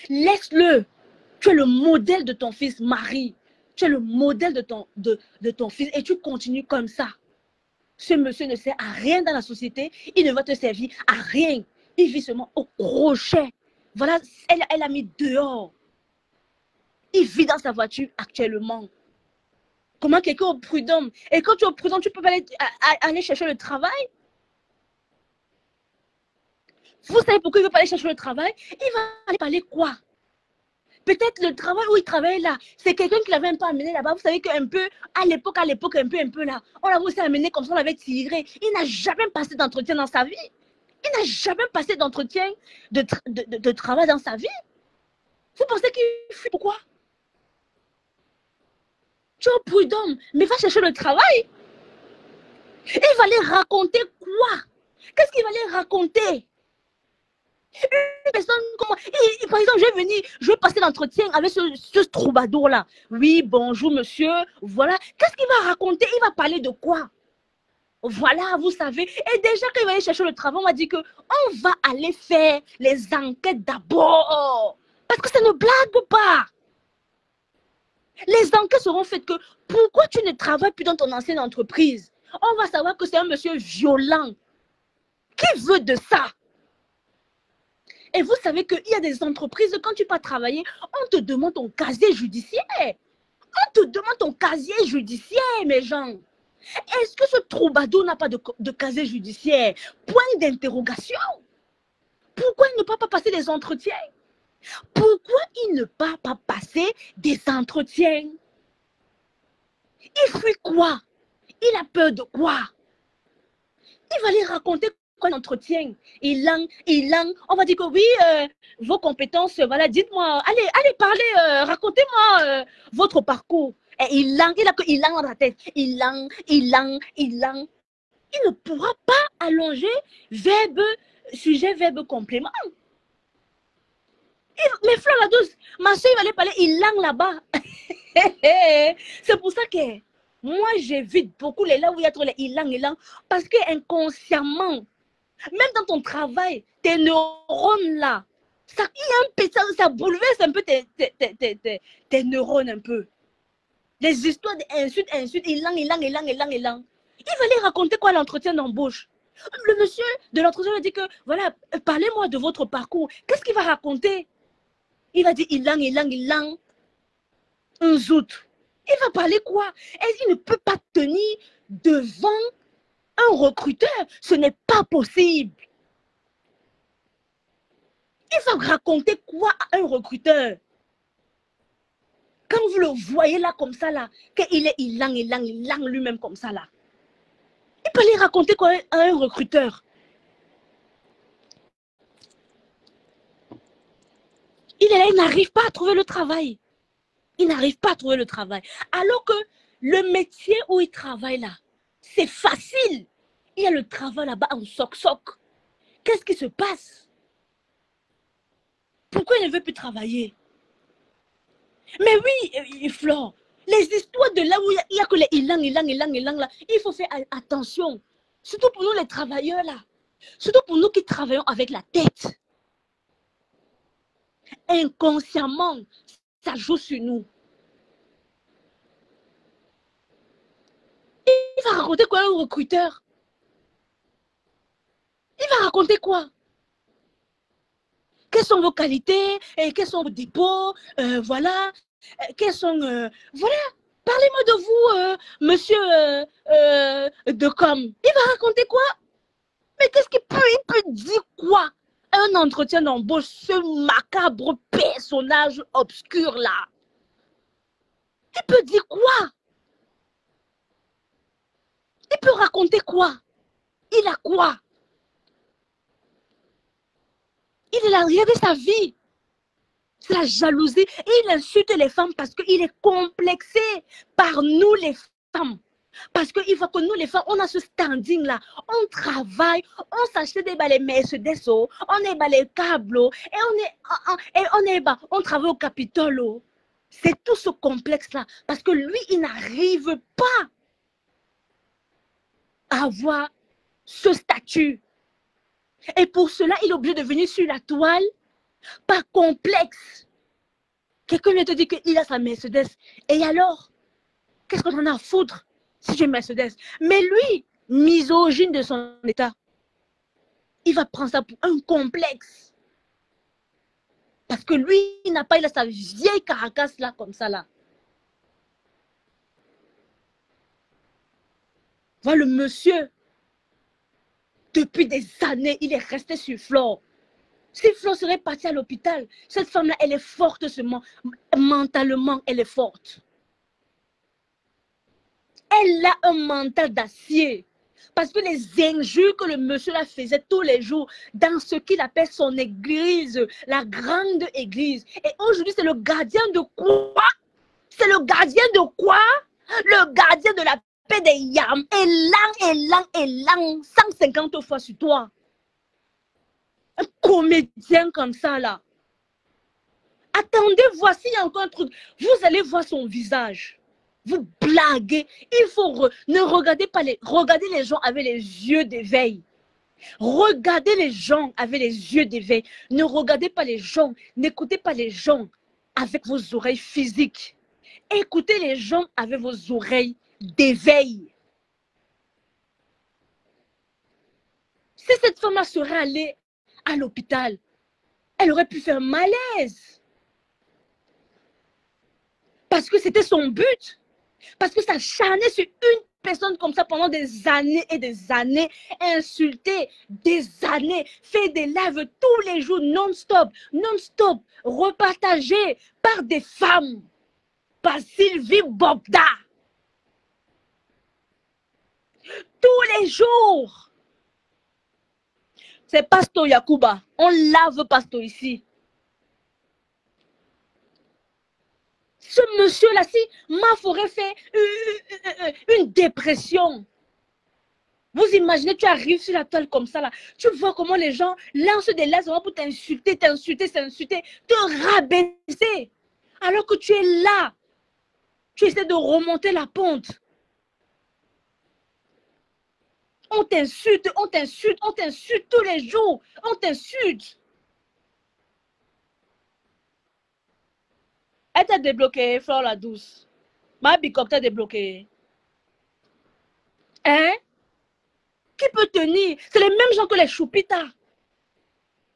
Speaker 2: Laisse-le. Tu es le modèle de ton fils, Marie. Tu es le modèle de ton fils et tu continues comme ça. Ce monsieur ne sert à rien dans la société. Il ne va te servir à rien. Il vit seulement au crochet. Voilà, elle a mis dehors. Il vit dans sa voiture actuellement. Comment quelqu'un est prudent? Et quand tu es prudent, tu peux pas aller chercher le travail. Vous savez pourquoi il ne veut pas aller chercher le travail? Il va aller parler quoi? Peut-être le travail où il travaille là, c'est quelqu'un qui l'avait un peu amené là-bas. Vous savez qu'un peu, à l'époque, un peu là, on l'avait aussi amené comme ça, on l'avait tiré. Il n'a jamais passé d'entretien dans sa vie. Il n'a jamais passé d'entretien de travail dans sa vie. Vous pensez qu'il fuit pourquoi? Tu es prudent, mais va chercher le travail. Il va aller raconter quoi? Qu'est-ce qu'il va aller raconter? Une personne comme par exemple, je vais passer l'entretien avec ce troubadour-là. Oui, bonjour monsieur, voilà. Qu'est-ce qu'il va raconter? Il va parler de quoi? Voilà, vous savez. Et déjà, quand il va aller chercher le travail, on va dire qu'on va aller faire les enquêtes d'abord. Parce que ça ne blague pas. Les enquêtes seront faites que pourquoi tu ne travailles plus dans ton ancienne entreprise? On va savoir que c'est un monsieur violent. Qui veut de ça? Et vous savez qu'il y a des entreprises, quand tu vas travailler, on te demande ton casier judiciaire. On te demande ton casier judiciaire, mes gens. Est-ce que ce troubadour n'a pas de casier judiciaire? Point d'interrogation. Pourquoi il ne peut pas passer des entretiens? Pourquoi il ne peut pas passer des entretiens? Il fuit quoi? Il a peur de quoi? Il va les raconter quoi l'entretien? Il langue. On va dire que oui, vos compétences, voilà, dites-moi, allez parlez, racontez-moi votre parcours. Et il a que il langue dans la tête. Il langue. Il ne pourra pas allonger verbe, sujet, verbe, complément. Mais Fleur la douce, ma soeur, il va aller parler, il langue là-bas. C'est pour ça que moi, j'évite beaucoup les là où il y a trop les il langue, parce que inconsciemment, même dans ton travail, tes neurones là, ça bouleverse un peu tes neurones un peu. Les histoires d'insultes, il langue. Il va aller raconter quoi à l'entretien d'embauche? Le monsieur de l'entretien va dire que, voilà, parlez-moi de votre parcours. Qu'est-ce qu'il va raconter? Il va dire, il langue. Un zout. Il va parler quoi? Est-ce qu'il ne peut pas tenir devant un recruteur? Ce n'est pas possible. Il va raconter quoi à un recruteur? Quand vous le voyez là comme ça là, il langue lui-même comme ça là. Il peut aller raconter quoi à un recruteur? Il n'arrive pas à trouver le travail. Il n'arrive pas à trouver le travail. Alors que le métier où il travaille là, c'est facile. Il y a le travail là-bas en soc-soc. Qu'est-ce qui se passe? Pourquoi il ne veut plus travailler? Mais oui, Flore, les histoires de là où il y a que les il langue là, il faut faire attention. Surtout pour nous les travailleurs là. Surtout pour nous qui travaillons avec la tête. Inconsciemment, ça joue sur nous. Il va raconter quoi un recruteur? racontez quoi? Quelles sont vos qualités? Et quels sont vos dépôts? Voilà. Quels sont... voilà. Parlez-moi de vous, monsieur de com. Il va raconter quoi? Mais qu'est-ce qu'il peut, il peut dire quoi? Un entretien d'embauche, ce macabre personnage obscur là. Il peut dire quoi? Il peut raconter quoi? Il a quoi? Il est l'arrière de sa vie. C'est la jalousie. Il insulte les femmes parce qu'il est complexé par nous les femmes. Parce qu'il faut que nous les femmes, on a ce standing-là. On travaille, on s'achète des balais Mercedes, on est balais câbles, on travaille au Capitole. C'est tout ce complexe-là. Parce que lui, il n'arrive pas à avoir ce statut. Et pour cela, il est obligé de venir sur la toile par complexe. Quelqu'un vient te dire qu'il a sa Mercedes. Et alors, qu'est-ce qu'on en a à foutre si j'ai une Mercedes? Mais lui, misogyne de son état, il va prendre ça pour un complexe. Parce que lui, il n'a pas, il a sa vieille caracasse là, comme ça là. Voilà le monsieur. Depuis des années, il est resté sur Flore. Si Flore serait partie à l'hôpital, cette femme-là, elle est forte seulement. Mentalement, elle est forte. Elle a un mental d'acier. Parce que les injures que le monsieur là faisait tous les jours dans ce qu'il appelle son église, la grande église. Et aujourd'hui, c'est le gardien de quoi? C'est le gardien de quoi? Le gardien de la paix des yams. Et 150 fois sur toi. Un comédien comme ça là. Attendez, voici encore un truc. Vous allez voir son visage. Vous blaguez. Il faut ne regardez pas regardez les gens avec les yeux d'éveil. Regardez les gens avec les yeux d'éveil. Ne regardez pas les gens. N'écoutez pas les gens avec vos oreilles physiques. Écoutez les gens avec vos oreilles d'éveil. Si cette femme serait allée à l'hôpital, elle aurait pu faire malaise. Parce que c'était son but. Parce que ça charnait sur une personne comme ça pendant des années et des années, insulter des années, fait des lives tous les jours non-stop, repartagés par des femmes, par Sylvie Bobda. Tous les jours. C'est Pastor Yakuba. On lave Pastor ici. Ce monsieur-là, si Maf aurait fait une dépression, vous imaginez, tu arrives sur la toile comme ça, là, tu vois comment les gens lancent des lasers pour t'insulter, te rabaisser. Alors que tu es là, tu essaies de remonter la pente. On t'insulte tous les jours, on t'insulte. Elle t'a débloqué, Flore la douce. Ma bicop t'a débloqué. Hein? Qui peut tenir? C'est les mêmes gens que les choupitas.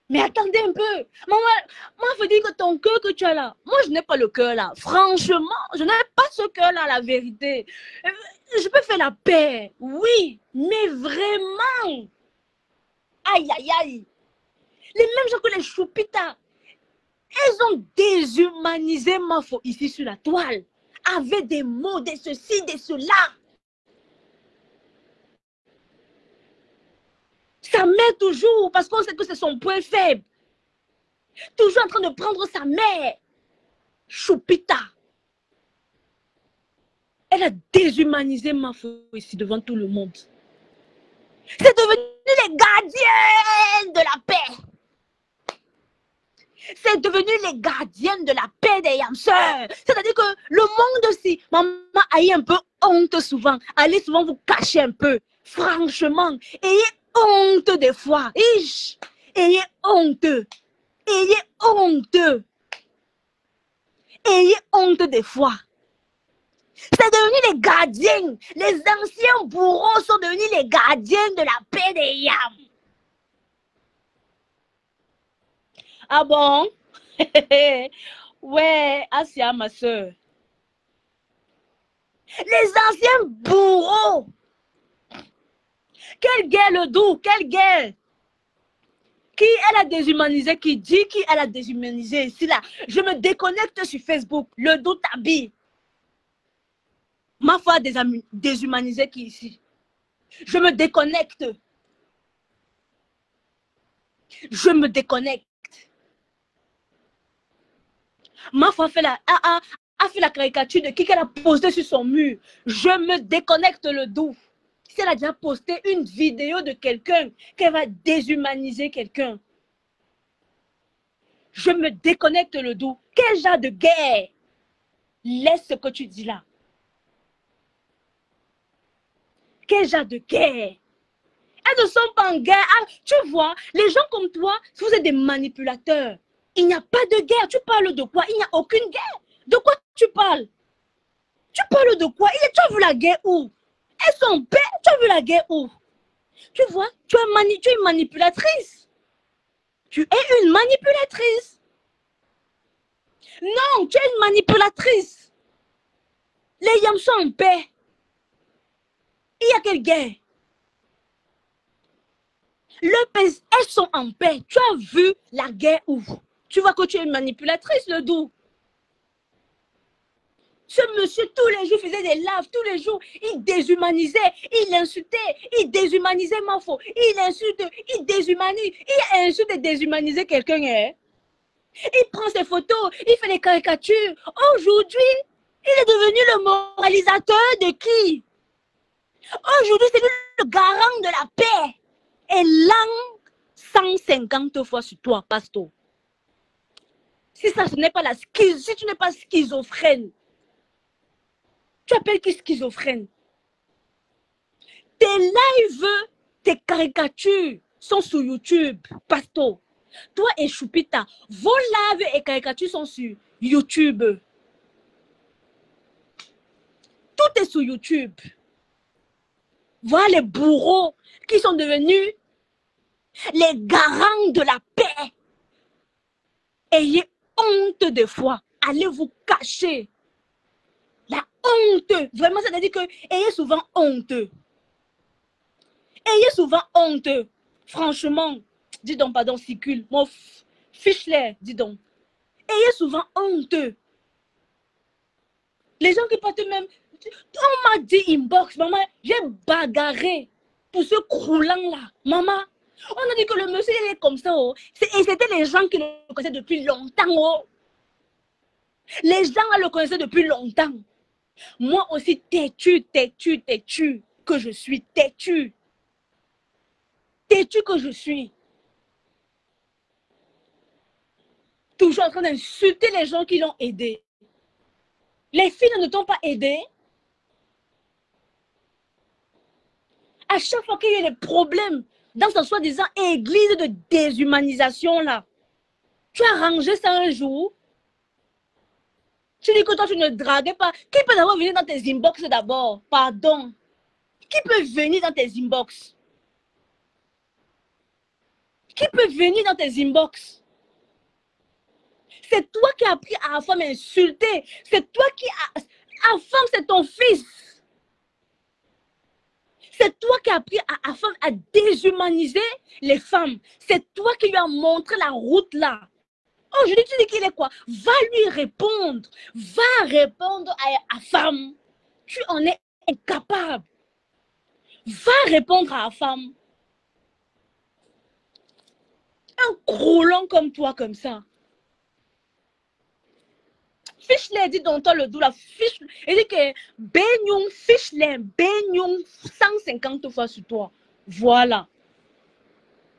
Speaker 2: Mais attendez un peu. Moi, je veux dire que ton cœur que tu as là, moi, je n'ai pas le cœur là. Franchement, je n'ai pas ce cœur là, la vérité. Je peux faire la paix, oui, mais vraiment. Aïe, aïe, aïe. Les mêmes gens que les choupitas. Elles ont déshumanisé Mafo ici sur la toile. Avec des mots, de ceci, de cela. Ça met toujours, parce qu'on sait que c'est son point faible. Toujours en train de prendre sa mère. Choupita. Elle a déshumanisé Mafo ici devant tout le monde. C'est devenu les gardiens de la paix. C'est devenu les gardiennes de la paix des yamseurs. C'est-à-dire que le monde aussi, maman a eu un peu honte souvent. Allez souvent vous cacher un peu. Franchement, ayez honte des fois. Ish, ayez honte. Ayez honte. Ayez honte des fois. C'est devenu les gardiens. Les anciens bourreaux sont devenus les gardiens de la paix des yams. Ah bon? Ouais, Asia, ma soeur. Les anciens bourreaux. Quelle guerre le doux, quelle guerre. Qui elle a déshumanisé, qui dit qui elle a déshumanisé ici là. Je me déconnecte sur Facebook, le doux t'habille. Ma foi a déshumanisé qui ici. Je me déconnecte. Je me déconnecte. Ma foi a fait la caricature de qui qu'elle a posté sur son mur. Je me déconnecte le doux. Si elle a déjà posté une vidéo de quelqu'un qu'elle va déshumaniser quelqu'un, je me déconnecte le doux. Quel genre de guerre? Laisse ce que tu dis là. Quel genre de guerre? Elles ne sont pas en guerre. Ah, tu vois, les gens comme toi, vous êtes des manipulateurs. Il n'y a pas de guerre. Tu parles de quoi? Il n'y a aucune guerre. De quoi tu parles? Tu parles de quoi? Tu as vu la guerre où? Elles sont en paix. Tu as vu la guerre où? Tu vois, tu es une manipulatrice. Tu es une manipulatrice. Non, tu es une manipulatrice. Les yams sont en paix. Il y a quelle guerre? Elles sont en paix. Tu as vu la guerre où? Tu vois que tu es une manipulatrice, le doux. Ce monsieur, tous les jours, faisait des lives, tous les jours, il déshumanisait, il insultait, il déshumanisait Mafo, il insulte, il déshumanise, il insulte et déshumanisait quelqu'un. Hein? Il prend ses photos, il fait des caricatures. Aujourd'hui, il est devenu le moralisateur de qui? Aujourd'hui, c'est lui le garant de la paix. Et langue 150 fois sur toi, pasteur. Si ça, ce n'est pas si tu n'es pas schizophrène, tu appelles qui schizophrène? Tes lives, tes caricatures sont sur YouTube, pasteur. Toi et Choupita, vos lives et caricatures sont sur YouTube. Tout est sur YouTube. Voilà les bourreaux qui sont devenus les garants de la paix. Ayez honte des fois. Allez vous cacher. La honte. Vraiment, ça veut dire que ayez souvent honte. Ayez souvent honte. Franchement, dis donc, pardon, Sicule. Mon fichelet, dis donc. Ayez souvent honte. Les gens qui partent même. On m'a dit inbox, maman, j'ai bagarré pour ce croulant-là. Maman, on a dit que le monsieur il est comme ça. Oh. Et c'était les gens qui le connaissaient depuis longtemps. Oh. Les gens le connaissaient depuis longtemps. Moi aussi, têtu que je suis. Têtu que je suis. Toujours en train d'insulter les gens qui l'ont aidé. Les filles ne t'ont pas aidé. À chaque fois qu'il y a des problèmes dans ce soi-disant église de déshumanisation là, tu as rangé ça un jour. Tu dis que toi tu ne draguais pas. Qui peut d'abord venir dans tes inbox d'abord? Pardon. Qui peut venir dans tes inbox? Qui peut venir dans tes inbox? C'est toi qui as appris à la femme à insulter. C'est toi qui as... La femme, c'est ton fils. C'est toi qui as appris à la femme à déshumaniser les femmes. C'est toi qui lui as montré la route là. Aujourd'hui, tu dis qu'il est quoi? Va lui répondre. Va répondre à la femme. Tu en es incapable. Va répondre à la femme. Un croulant comme toi, comme ça. Fiche-les, dit donc toi le doux, la fiche. Il dit que baignons, fiche-les, baignons 150 fois sur toi. Voilà.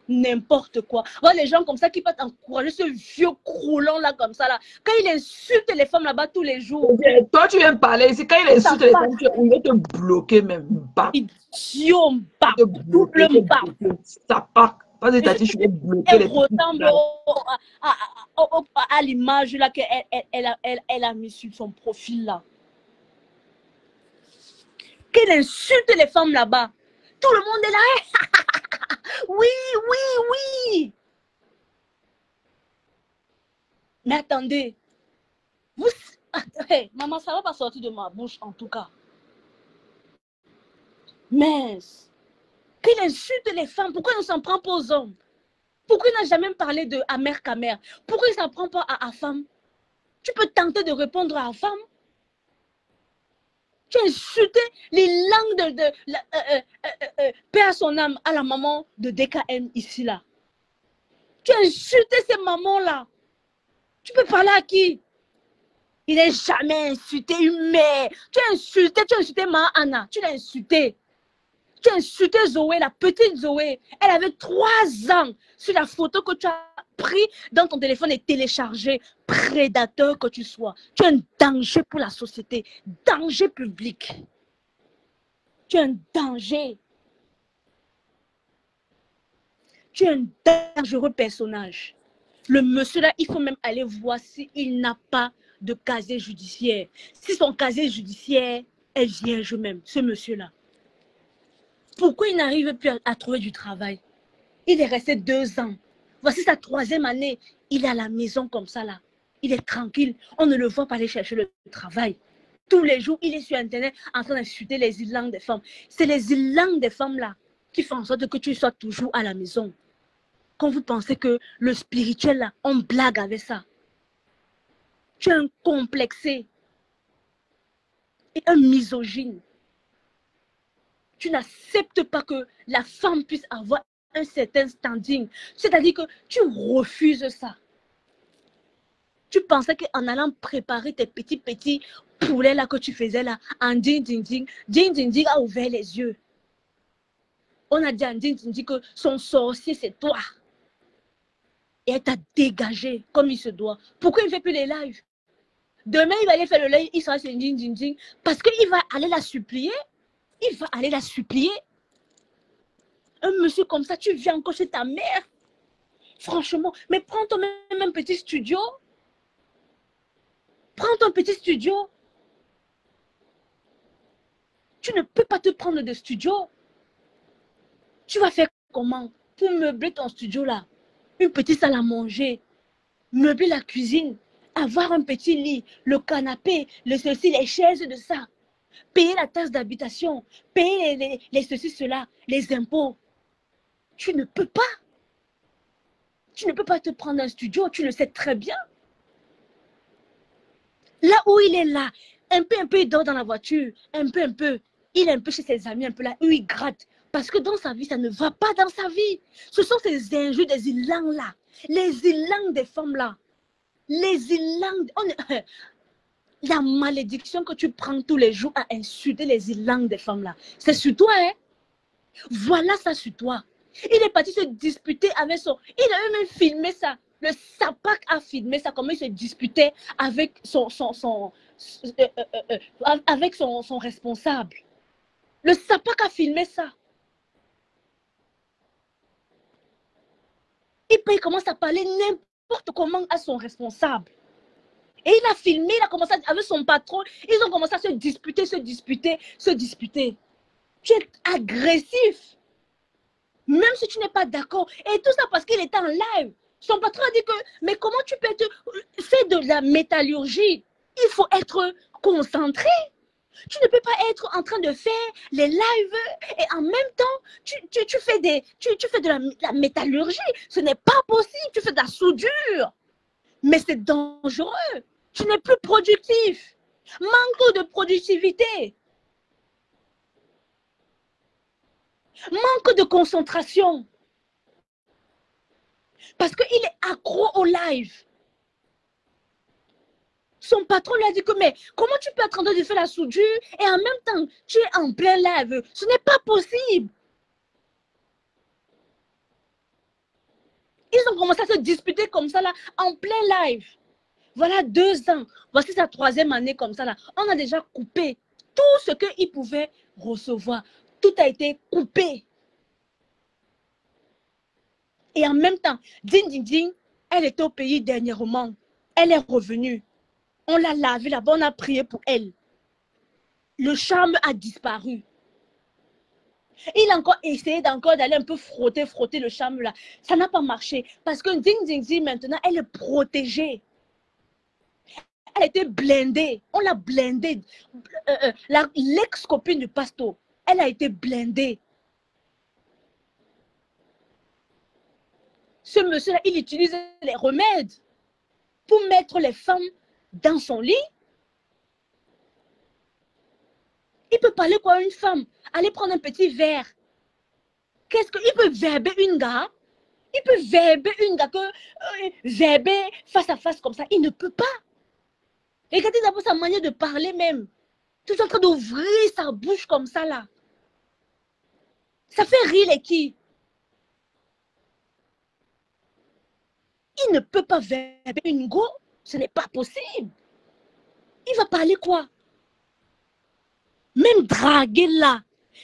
Speaker 2: N'importe quoi. Voilà les gens comme ça qui peuvent encourager ce vieux croulant là comme ça là. Quand il insulte les femmes là-bas tous les jours.
Speaker 1: Toi tu viens de parler ici. Quand il insulte les femmes, il va te bloquer même.
Speaker 2: Idiot,
Speaker 1: ça part. Vas-y, Tati, je vais bloquer les femmes.
Speaker 2: Elle ressemble à l'image là qu'elle a mis sur son profil là. Qu'elle insulte les femmes là-bas. Tout le monde est là. Oui, oui, oui. Mais attendez, vous... Hey, maman, ça ne va pas sortir de ma bouche en tout cas. Mince. Qu'il insulte les femmes, pourquoi il ne s'en prend pas aux hommes? Pourquoi il n'a jamais parlé de Amer Kamer? Pourquoi il ne s'en prend pas à femme? Tu peux tenter de répondre à femme. Tu as insulté les langues de paix à son âme, à la maman de DKM ici là. Tu as insulté ces mamans-là. Tu peux parler à qui? Il n'est jamais insulté une mère. Tu as insulté Ma Anna. Tu l'as insulté. Tu as insulté Zoé, la petite Zoé. Elle avait 3 ans. Sur la photo que tu as pris dans ton téléphone et téléchargé. Prédateur que tu sois. Tu es un danger pour la société. Danger public. Tu es un danger. Tu es un dangereux personnage. Le monsieur là, il faut même aller voir s'il n'a pas de casier judiciaire. Si son casier judiciaire est vierge même, ce monsieur-là. Pourquoi il n'arrive plus à trouver du travail? Il est resté 2 ans. Voici sa 3e année. Il est à la maison comme ça là. Il est tranquille. On ne le voit pas aller chercher le travail. Tous les jours, il est sur Internet en train d'insulter les langues des femmes. C'est les langues des femmes là qui font en sorte que tu sois toujours à la maison. Quand vous pensez que le spirituel là, on blague avec ça. Tu es un complexé et un misogyne. Tu n'acceptes pas que la femme puisse avoir un certain standing. C'est-à-dire que tu refuses ça. Tu pensais qu'en allant préparer tes petits poulets là que tu faisais là, en ding ding a ouvert les yeux. On a dit en ding ding que son sorcier c'est toi. Et elle t'a dégagé comme il se doit. Pourquoi il ne fait plus les lives? Demain, il va aller faire le live, il sera sur ding ding parce qu'il va aller la supplier. Il va aller la supplier. Un monsieur comme ça, tu viens encore chez ta mère. Franchement, mais prends toi-même un petit studio. Prends ton petit studio. Tu ne peux pas te prendre de studio. Tu vas faire comment pour meubler ton studio là? Une petite salle à manger, meubler la cuisine, avoir un petit lit, le canapé, le ceci, les chaises de ça. Payer la taxe d'habitation, payer les ceci, cela, les impôts. Tu ne peux pas. Tu ne peux pas te prendre un studio, tu le sais très bien. Là où il est là, un peu, il dort dans la voiture, un peu. Il est un peu chez ses amis, un peu là, où il gratte. Parce que dans sa vie, ça ne va pas dans sa vie. Ce sont ces injures des ilans là, les ilans des femmes là, les ilans... La malédiction que tu prends tous les jours à insulter les langues des femmes là, c'est sur toi, hein? Voilà ça sur toi. Il est parti se disputer avec son... Il a même filmé ça. Le Sapak a filmé ça, comment il se disputait avec avec son responsable. Le Sapak a filmé ça. Et puis il commence à parler n'importe comment à son responsable. Et il a filmé, il a commencé avec son patron, ils ont commencé à se disputer. Tu es agressif. Même si tu n'es pas d'accord. Et tout ça parce qu'il était en live. Son patron a dit que, mais comment tu peux faire de la métallurgie? Il faut être concentré. Tu ne peux pas être en train de faire les lives et en même temps, tu fais de la métallurgie. Ce n'est pas possible. Tu fais de la soudure. Mais c'est dangereux. Tu n'es plus productif. Manque de productivité. Manque de concentration. Parce qu'il est accro au live. Son patron lui a dit que, mais comment tu peux être en train de faire la soudure et en même temps, tu es en plein live? Ce n'est pas possible. Ils ont commencé à se disputer comme ça, là, en plein live. Voilà 2 ans. Voici sa 3e année comme ça, là. On a déjà coupé tout ce qu'il pouvait recevoir. Tout a été coupé. Et en même temps, Ding, elle était au pays dernièrement. Elle est revenue. On l'a lavée là-bas, on a prié pour elle. Le charme a disparu. Il a encore essayé d'aller un peu frotter le charme là. Ça n'a pas marché. Parce que Ding, maintenant, elle est protégée. Elle a été blindée. On l'a blindée. L'ex-copine du pasteur, elle a été blindée. Ce monsieur-là, il utilise les remèdes pour mettre les femmes dans son lit. Il peut parler quoi à une femme? Aller prendre un petit verre. Qu'est-ce qu'il peut verber une gars? Il peut verber une gars que verber face à face comme ça. Il ne peut pas. Regardez d'abord sa manière de parler même. Tout en train d'ouvrir sa bouche comme ça là. Ça fait rire les qui? Il ne peut pas verber une go. Ce n'est pas possible. Il va parler quoi? Même draguer là.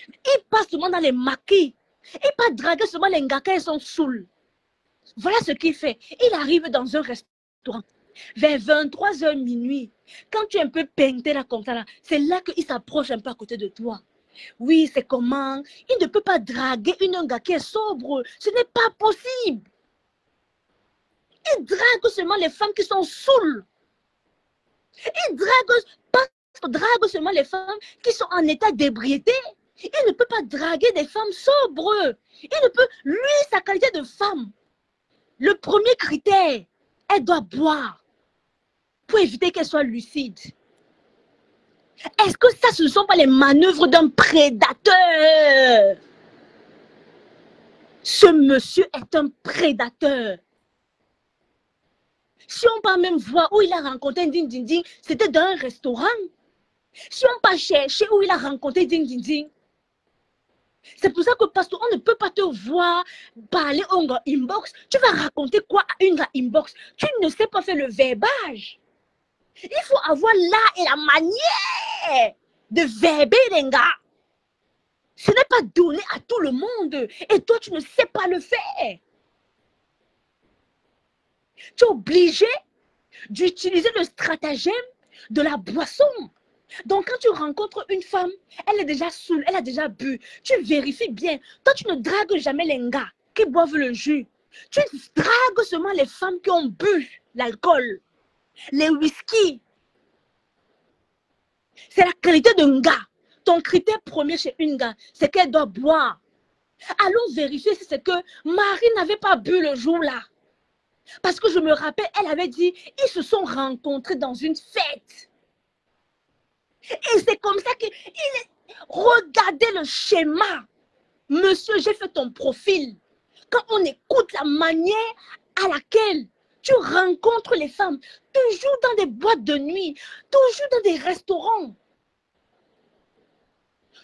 Speaker 2: Il passe seulement dans les maquis. Il pas draguer seulement les gars quand ils sont saouls. Voilà ce qu'il fait. Il arrive dans un restaurant. Vers 23h minuit. Quand tu es un peu peinté là comme ça là. C'est là qu'il s'approche un peu à côté de toi. Oui, c'est comment? Il ne peut pas draguer une gars qui est sobre. Ce n'est pas possible. Il drague seulement les femmes qui sont saoules. Il drague seulement les femmes qui sont en état d'ébriété. Il ne peut pas draguer des femmes sobres. Il ne peut, lui, sa qualité de femme, le premier critère, elle doit boire pour éviter qu'elle soit lucide. Est-ce que ça, ce ne sont pas les manœuvres d'un prédateur? Ce monsieur est un prédateur. Si on peut même voir où il a rencontré Ding Ding Ding, c'était dans un restaurant. Si on peut chercher où il a rencontré Ding Ding Ding, c'est pour ça que parce qu'on ne peut pas te voir parler au gars inbox, tu vas raconter quoi à une gars inbox? Tu ne sais pas faire le verbage. Il faut avoir l'art et la manière de verber les gars. Ce n'est pas donné à tout le monde. Et toi, tu ne sais pas le faire. Tu es obligé d'utiliser le stratagème de la boisson. Donc, quand tu rencontres une femme, elle est déjà saoule, elle a déjà bu. Tu vérifies bien. Toi, tu ne dragues jamais les gars qui boivent le jus. Tu dragues seulement les femmes qui ont bu l'alcool, les whisky. C'est la qualité d'un gars. Ton critère premier chez une gars, c'est qu'elle doit boire. Allons vérifier si c'est que Marie n'avait pas bu le jour-là. Parce que je me rappelle, elle avait dit, ils se sont rencontrés dans une fête. Et c'est comme ça qu'il est... Regardez le schéma. Monsieur, j'ai fait ton profil. Quand on écoute la manière à laquelle tu rencontres les femmes, toujours dans des boîtes de nuit, toujours dans des restaurants.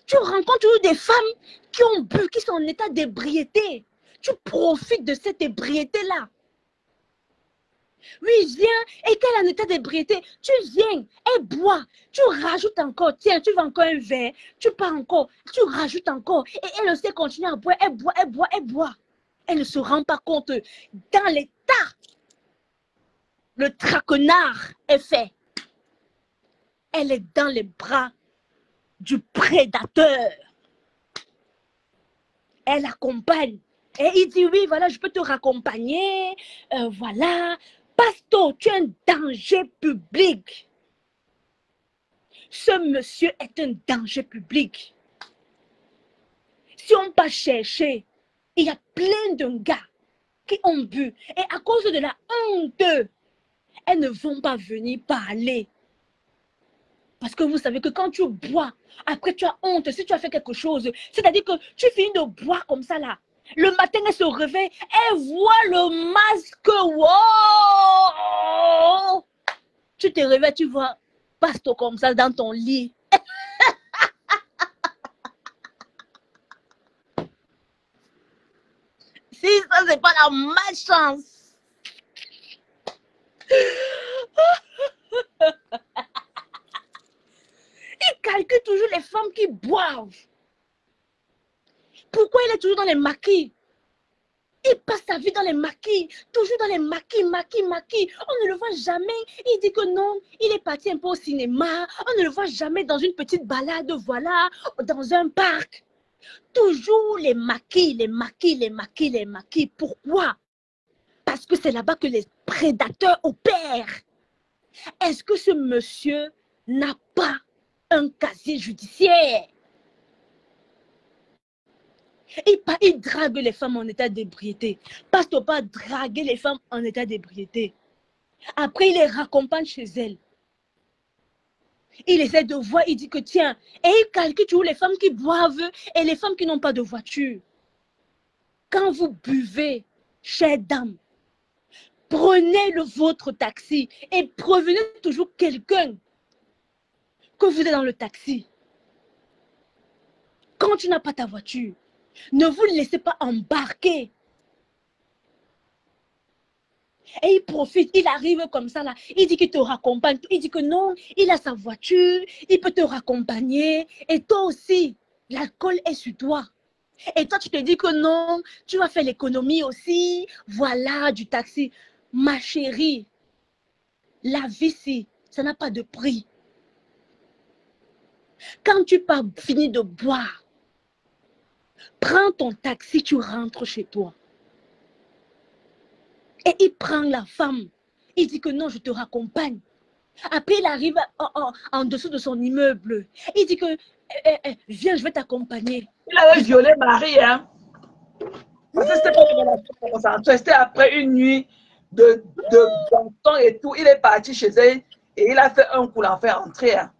Speaker 2: Tu rencontres toujours des femmes qui ont bu, qui sont en état d'ébriété. Tu profites de cette ébriété-là. Oui, viens, et qu'elle est en état d'ébriété, tu viens, elle boit, tu rajoutes encore, tiens, tu veux encore un verre, tu pars encore, tu rajoutes encore, et elle aussi continue à boire, elle boit, elle boit, elle boit. Elle ne se rend pas compte, dans l'état, le traquenard est fait. Elle est dans les bras du prédateur. Elle accompagne. Et il dit, oui, voilà, je peux te raccompagner, voilà. Pasteur, tu es un danger public. Ce monsieur est un danger public. Si on va chercher, il y a plein de gars qui ont bu. Et à cause de la honte, elles ne vont pas venir parler. Parce que vous savez que quand tu bois, après tu as honte, si tu as fait quelque chose, c'est-à-dire que tu finis de boire comme ça là. Le matin, elle se réveille, elle voit le masque. Wow! Tu te réveilles, tu vois, pasteur comme ça dans ton lit. Si ça, c'est pas la malchance. Il calcule toujours les femmes qui boivent. Pourquoi il est toujours dans les maquis? Il passe sa vie dans les maquis, toujours dans les maquis. On ne le voit jamais. Il dit que non, il est parti un peu au cinéma. On ne le voit jamais dans une petite balade, voilà, dans un parc. Toujours les maquis. Pourquoi? Parce que c'est là-bas que les prédateurs opèrent. Est-ce que ce monsieur n'a pas un casier judiciaire? Il drague les femmes en état d'ébriété. Passe-toi pas draguer les femmes en état d'ébriété. Après, il les raccompagne chez elles. Il essaie de voir, il dit que tiens, et il calcule toujours les femmes qui boivent et les femmes qui n'ont pas de voiture. Quand vous buvez, chère dame, prenez votre taxi et prévenez toujours quelqu'un que vous êtes dans le taxi. Quand tu n'as pas ta voiture, ne vous laissez pas embarquer. Et il profite, il arrive comme ça là, il dit qu'il te raccompagne, il dit que non, il a sa voiture, il peut te raccompagner, et toi aussi, l'alcool est sur toi. Et toi, tu te dis que non, tu vas faire l'économie aussi, voilà, du taxi. Ma chérie, la vie, si, ça n'a pas de prix. Quand tu pas fini de boire, prends ton taxi, tu rentres chez toi. Et il prend la femme. Il dit que non, je te raccompagne. Après, il arrive en dessous de son immeuble. Il dit que, viens, je vais t'accompagner.
Speaker 1: Il avait violé Marie, hein. Parce que c'était pas une relation consensuelle. C'était après une nuit de bon temps et tout. Il est parti chez elle et il a fait un coup, l'enfant entrer. Hein.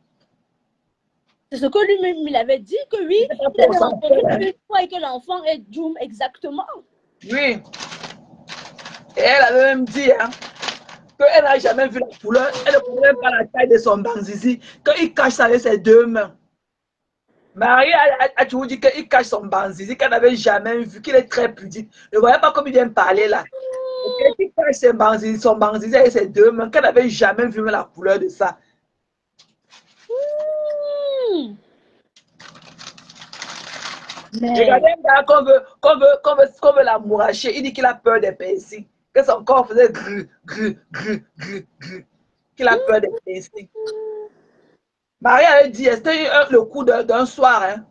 Speaker 2: C'est ce que lui-même il avait dit, que oui, il avait rencontré une fois et que l'enfant est Doom exactement.
Speaker 1: Oui. Et elle avait même dit hein, qu'elle n'a jamais vu la couleur, elle ne connaît même pas la taille de son banzizi, qu'il cache ça avec ses deux mains. Marie a toujours dit qu'il cache son banzizi, qu'elle n'avait jamais vu, qu'il est très pudique. Ne voyez pas comme il vient parler là. Il cache son banzizi avec ses deux mains, qu'elle n'avait jamais vu la couleur de ça. Regardez un gars qu'on veut l'amouracher, il dit qu'il a peur des piercings. Que son corps faisait gru, qu'il a peur des piercings. Marie avait dit, c'était le coup d'un soir, hein.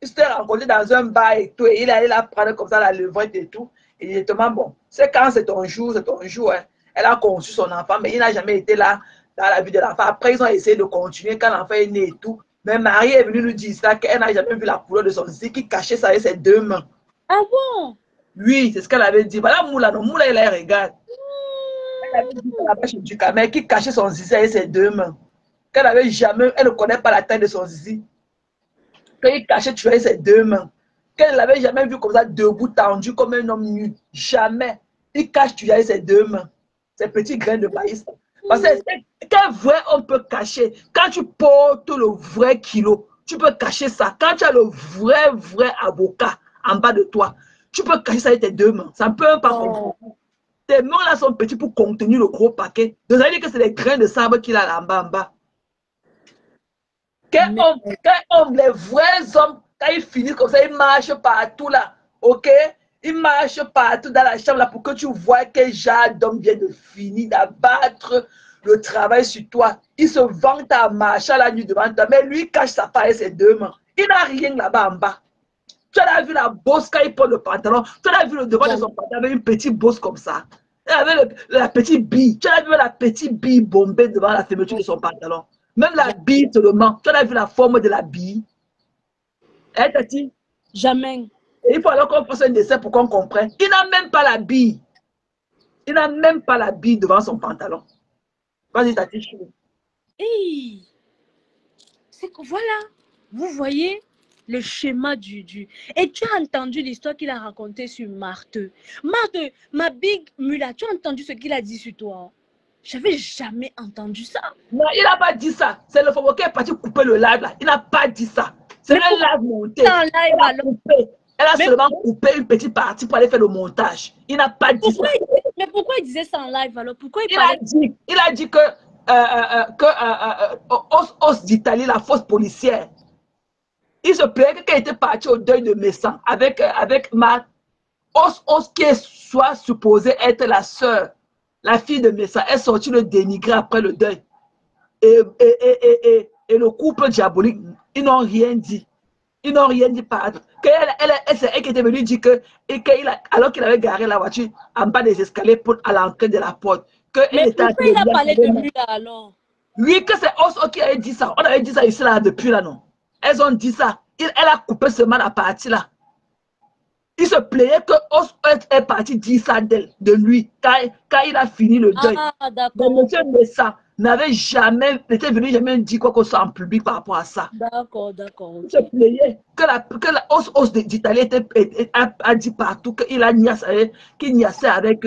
Speaker 1: Il s'était rencontré dans un bar et tout, et il allait la prendre comme ça, la levrette et tout. Et justement, bon, c'est quand c'est ton jour, hein. Elle a conçu son enfant, mais il n'a jamais été là dans la vie de l'enfant. Après, ils ont essayé de continuer quand l'enfant est né et tout. Mais Marie est venue nous dire ça, qu'elle n'a jamais vu la couleur de son zizi, qui cachait ça avec ses deux mains.
Speaker 2: Ah bon?
Speaker 1: Oui, c'est ce qu'elle avait dit. Voilà Moula, non, Moula, elle regarde. Elle avait dit là-bas chez Ducamel, qui cachait son zizi avec ses deux mains. Qu'elle n'avait jamais, elle ne connaît pas la taille de son zizi. Qu'il cachait tu avec ses deux mains. Qu'elle ne l'avait jamais vu comme ça, debout, tendu, comme un homme nu. Jamais. Il cache tu avec ses deux mains. Ces petits grains de maïs. Parce que quel vrai on peut cacher. Quand tu portes le vrai kilo, tu peux cacher ça. Quand tu as le vrai avocat en bas de toi, tu peux cacher ça avec tes deux mains. Ça ne peut pas comprendre. Tes mains là sont petits pour contenir le gros paquet. Donc ça veut dire que c'est les grains de sable qu'il a là en bas. Quel homme, les vrais hommes, quand ils finissent comme ça, ils marchent partout là. Ok? Ils marchent partout dans la chambre là pour que tu vois quel genre d'homme vient de finir d'abattre le travail sur toi. Il se vante à marcher la nuit devant toi, mais lui cache sa part et ses deux mains. Il n'a rien là-bas en bas. Tu as vu la bosse quand il porte le pantalon. Tu as vu le devant de son pantalon avec une petite bosse comme ça. Il avait la petite bille. Tu as vu la petite bille bombée devant la fermeture de son pantalon. Même la bille seulement. Tu as vu la forme de la bille. Hein, Tati?
Speaker 2: Jamais.
Speaker 1: Et il faut alors qu'on fasse un dessin pour qu'on comprenne. Il n'a même pas la bille. Il n'a même pas la bille devant son pantalon. Vas-y, Tati.
Speaker 2: Hey. C'est que voilà. Vous voyez le schéma du... Et tu as entendu l'histoire qu'il a racontée sur Marthe. Marthe, ma big mula, tu as entendu ce qu'il a dit sur toi? J'avais jamais entendu ça.
Speaker 1: Non, il n'a pas dit ça. C'est le Fomo qui est parti couper le live là. Il n'a pas dit ça. C'est un live monté. Elle a seulement coupé une petite partie pour aller faire le montage. Il n'a pas dit ça.
Speaker 2: Mais pourquoi il disait ça en live alors? Pourquoi
Speaker 1: il a dit que Os d'Italie, la force policière, il se plaignait qu'elle était partie au deuil de Messan avec ma Os qui soit supposée être la sœur, la fille de Messan, est sortie le dénigrer après le deuil. Et le couple diabolique, ils n'ont rien dit. Ils n'ont rien dit par c'est elle qui était venue dire que, alors qu'il avait garé la voiture en bas des escaliers à l'entrée de la porte,
Speaker 2: Mais
Speaker 1: qu'il était
Speaker 2: pourquoi il a parlé de lui là alors?
Speaker 1: Oui, que c'est Os qui avait dit ça. On avait dit ça ici là depuis là, non? Elles ont dit ça. Elle a coupé seulement la partie là. Il se plaignait que Os est parti dire ça de lui quand il a fini le deuil.
Speaker 2: Ah,
Speaker 1: Mais
Speaker 2: d'accord.
Speaker 1: monsieur Messa n'avait jamais, n'était venu jamais dire quoi que ce soit en public par rapport à ça.
Speaker 2: D'accord, d'accord.
Speaker 1: Il se plaignait que la Os d'Italie a dit partout qu'il a niassé avec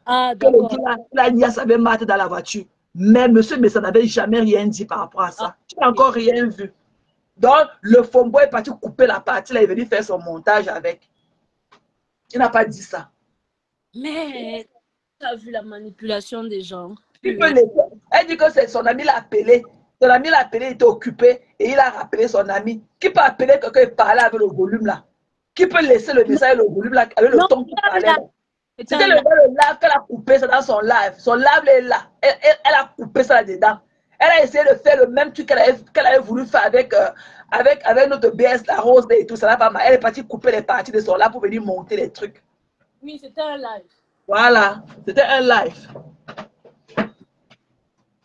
Speaker 2: Ah,
Speaker 1: que le
Speaker 2: d'accord.
Speaker 1: gars, la niasse avait maté dans la voiture. Mais monsieur Messa n'avait jamais rien dit par rapport à
Speaker 2: Ah,
Speaker 1: ça. Tu n'as encore rien vu. Donc, le Fombo est parti couper la partie, là, il est venu faire son montage avec. Il n'a pas dit ça.
Speaker 2: mais tu as vu la manipulation des gens.
Speaker 1: Il peut elle dit que c'est son ami l'a appelé. Son ami l'a appelé, il était occupé et il a rappelé son ami. Qui peut appeler quelqu'un et parler avec le volume là? Qui peut laisser le message et le volume là, avec le ton qu'il parlait là? C'était le live qu'elle a coupé ça dans son live. Son live est là. Elle a coupé ça là-dedans. Elle a essayé de faire le même truc qu'elle avait voulu faire avec notre BS, la rose et tout. Ça n'a pas mal. Elle est partie couper les parties de son live pour venir monter les trucs.
Speaker 2: Oui, c'était un live.
Speaker 1: Voilà. C'était un live.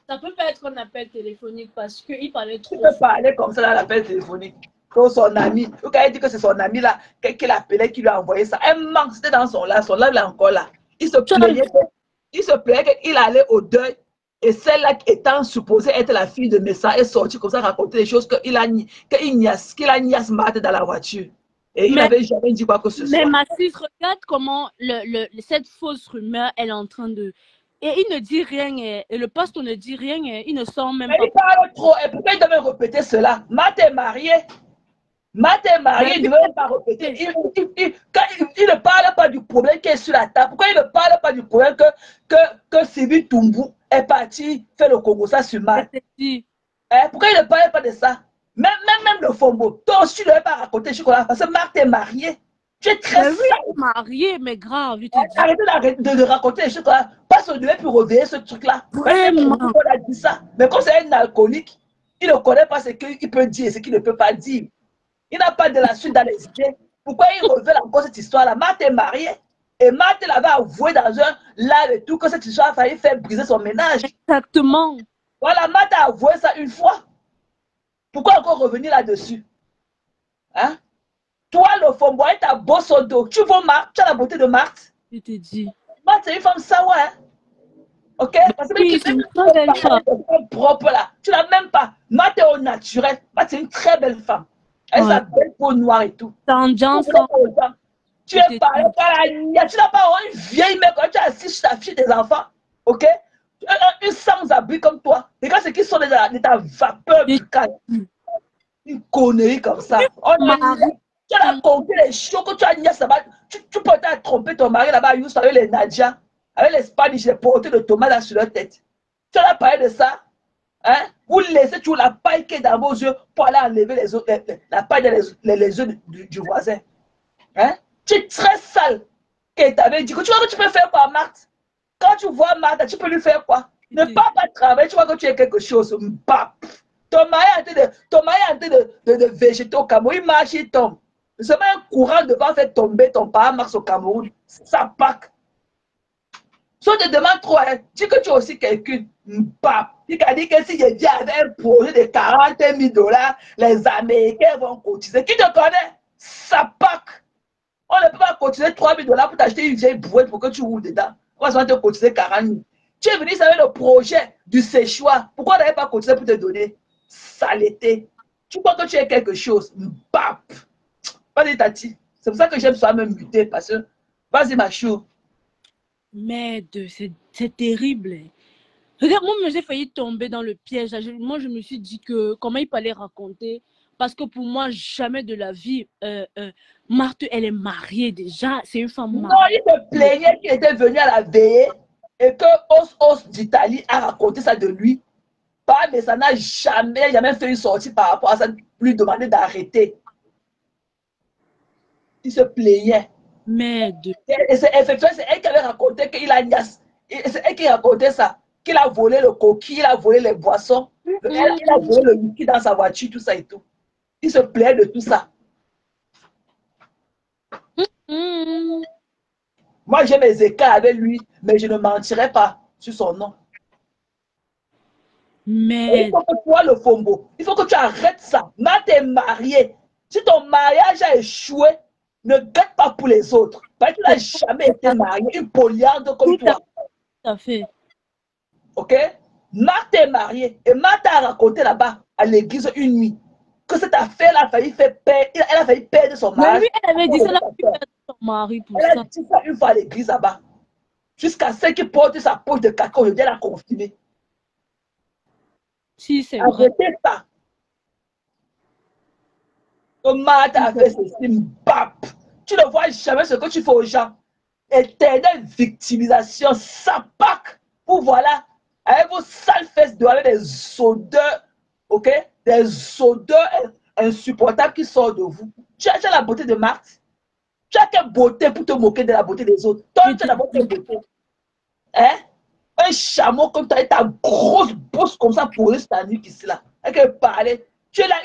Speaker 2: Ça peut pas être un appel téléphonique parce qu'il parlait trop.
Speaker 1: Tu peux parler comme ça dans l'appel téléphonique. Comme son ami. Quand elle dit que c'est son ami là, qu'il appelait, qui lui a envoyé ça. Elle manque, c'était dans son live. Son live est encore là. Il se plaignait qu'il allait au deuil. Et celle-là étant supposée être la fille de Messa est sortie comme ça raconter des choses qu'il a niasse Marthe dans la voiture. Et il n'avait jamais dit quoi que ce soit.
Speaker 2: Mais Mathis, regarde comment cette fausse rumeur, elle est en train de... Et il ne dit rien, et le poste ne dit rien, il ne sort même
Speaker 1: mais
Speaker 2: pas.
Speaker 1: il parle trop, et pourquoi il devait répéter cela? Marthe est mariée. Marthe est mariée, il ne veut même pas répéter. Il ne parle pas du problème qui est sur la table. Pourquoi il ne parle pas du problème que Sylvie Toumbu est parti faire le Congo ça sur Marthe? Pourquoi il ne parle pas de ça? Même le Fombo. Toi aussi, tu ne devais pas raconter chocolat parce que Marthe est mariée. Tu es très sale.
Speaker 2: Mariée, mais grave.
Speaker 1: Arrêtez de raconter les chocolats. Parce qu'on devait plus réveiller ce truc-là.
Speaker 2: Vraiment.
Speaker 1: On a dit ça. Mais quand c'est un alcoolique, il ne connaît pas ce qu'il peut dire et ce qu'il ne peut pas dire. Il n'a pas de la suite dans les idées. Pourquoi il révèle encore cette histoire-là? Marthe est mariée. Et Marthe l'avait avoué dans un live et tout que cette histoire a failli faire briser son ménage.
Speaker 2: Exactement.
Speaker 1: Voilà, Marthe a avoué ça une fois. Pourquoi encore revenir là-dessus? Hein? Toi, le Fombo, ta bosse au dos. Tu vois Marthe, tu as la beauté de Marthe.
Speaker 2: Je te dis.
Speaker 1: Marthe, c'est une femme sawa, hein? Ok? Parce que
Speaker 2: oui,
Speaker 1: c'est une très belle femme. Propre là. Tu l'as même pas. Marthe est au naturel. Marthe, c'est une très belle femme. Elle a sa belle peau noire et tout. Tu es parlé par la nia. Tu n'as pas une vieille mec quand tu es assis chez ta fille et tes enfants. Ok? Une sans-abri comme toi. Regarde ce qui sont de ta vapeur buccale. Une connerie comme ça. Tu as compté les choses que tu as niaise là-bas. Tu peux te tromper ton mari là-bas avec les Nadia, avec les Spanish, les portées de tomates là sur leur tête. Tu as parlé de ça? Hein? Vous laissez toujours la paille qui est dans vos yeux pour aller enlever la paille dans les yeux du voisin. Hein? Tu es très sale. Qu'elle t'avait dit que tu vois que tu peux faire quoi, Marthe? Quand tu vois Marthe, tu peux lui faire quoi? Ne pas travailler, tu vois que tu es quelque chose. Bah. Ton mari est en train de végéter au Cameroun, il marche, il tombe. C'est même un courant de pas faire tomber ton père Max au Cameroun. Ça pack. Si on te demande trop, hein, dis que tu es aussi quelqu'un. Bah. Il a dit que si je viens avec un projet de 40 000 $, les Américains vont cotiser. Qui te connaît? Ça pack. On ne peut pas cotiser 3 000 $ pour t'acheter une vieille brouette pour que tu roules dedans. On va te cotiser 40 000. Tu es venu avec le projet du séchoir. Pourquoi on n'avait pas cotisé pour te donner? Saleté. Tu crois que tu es quelque chose? Bap. Vas-y, Tati. C'est pour ça que j'aime ça me muter. Parce que, vas-y, ma chou.
Speaker 2: Mais c'est terrible. Regarde, moi, j'ai failli tomber dans le piège. Moi, je me suis dit que comment il fallait raconter. Parce que pour moi, jamais de la vie, Marthe, elle est mariée déjà. C'est une femme mariée.
Speaker 1: Non, il se plaignait qu'il était venu à la veillée et que Os d'Italie a raconté ça de lui. Pas, mais ça n'a jamais fait une sortie par rapport à ça, lui demander d'arrêter. Il se plaignait.
Speaker 2: Mais
Speaker 1: et c'est effectivement, c'est elle qui avait raconté qu'il a niasse. C'est elle qui racontait ça. Qu'il a volé le coquille, il a volé les boissons, il a volé le liquide dans sa voiture, tout ça et tout. Il se plaît de tout ça. Moi, j'ai mes écarts avec lui, mais je ne mentirai pas. sur son nom.
Speaker 2: Mais...
Speaker 1: il faut que toi, le Fombo, il faut que tu arrêtes ça. Matt est marié. Si ton mariage a échoué, ne guette pas pour les autres. Parce que tu n'as jamais été marié, une poliarde comme toi.
Speaker 2: Tout à fait.
Speaker 1: Ok? Marthe est mariée et Marthe a raconté là-bas à l'église une nuit que cette affaire-là a failli faire perdre, elle a failli perdre son mari.
Speaker 2: Mais lui, elle avait dit ça, elle a pu perdre son mari pour ça.
Speaker 1: Elle a dit ça une fois à l'église là-bas. Jusqu'à ce qu'il porte sa poche de caca, aujourd'hui elle a confirmé.
Speaker 2: Si, c'est vrai.
Speaker 1: Arrêtez ça. Marthe a fait ceci, bap. Tu ne vois jamais ce que tu fais aux gens. Éternelle victimisation, ça pack. Pour voilà. Avec vos sales fesses dehors, avec des odeurs, ok? Des odeurs insupportables qui sortent de vous. Tu as la beauté de Marthe. Tu as quelle beauté pour te moquer de la beauté des autres? Toi, tu as d'abord quelle beauté. Hein? Un chameau comme toi, et ta grosse bosse comme ça pour ta nuque ici là. Avec elle parler. Tu es là,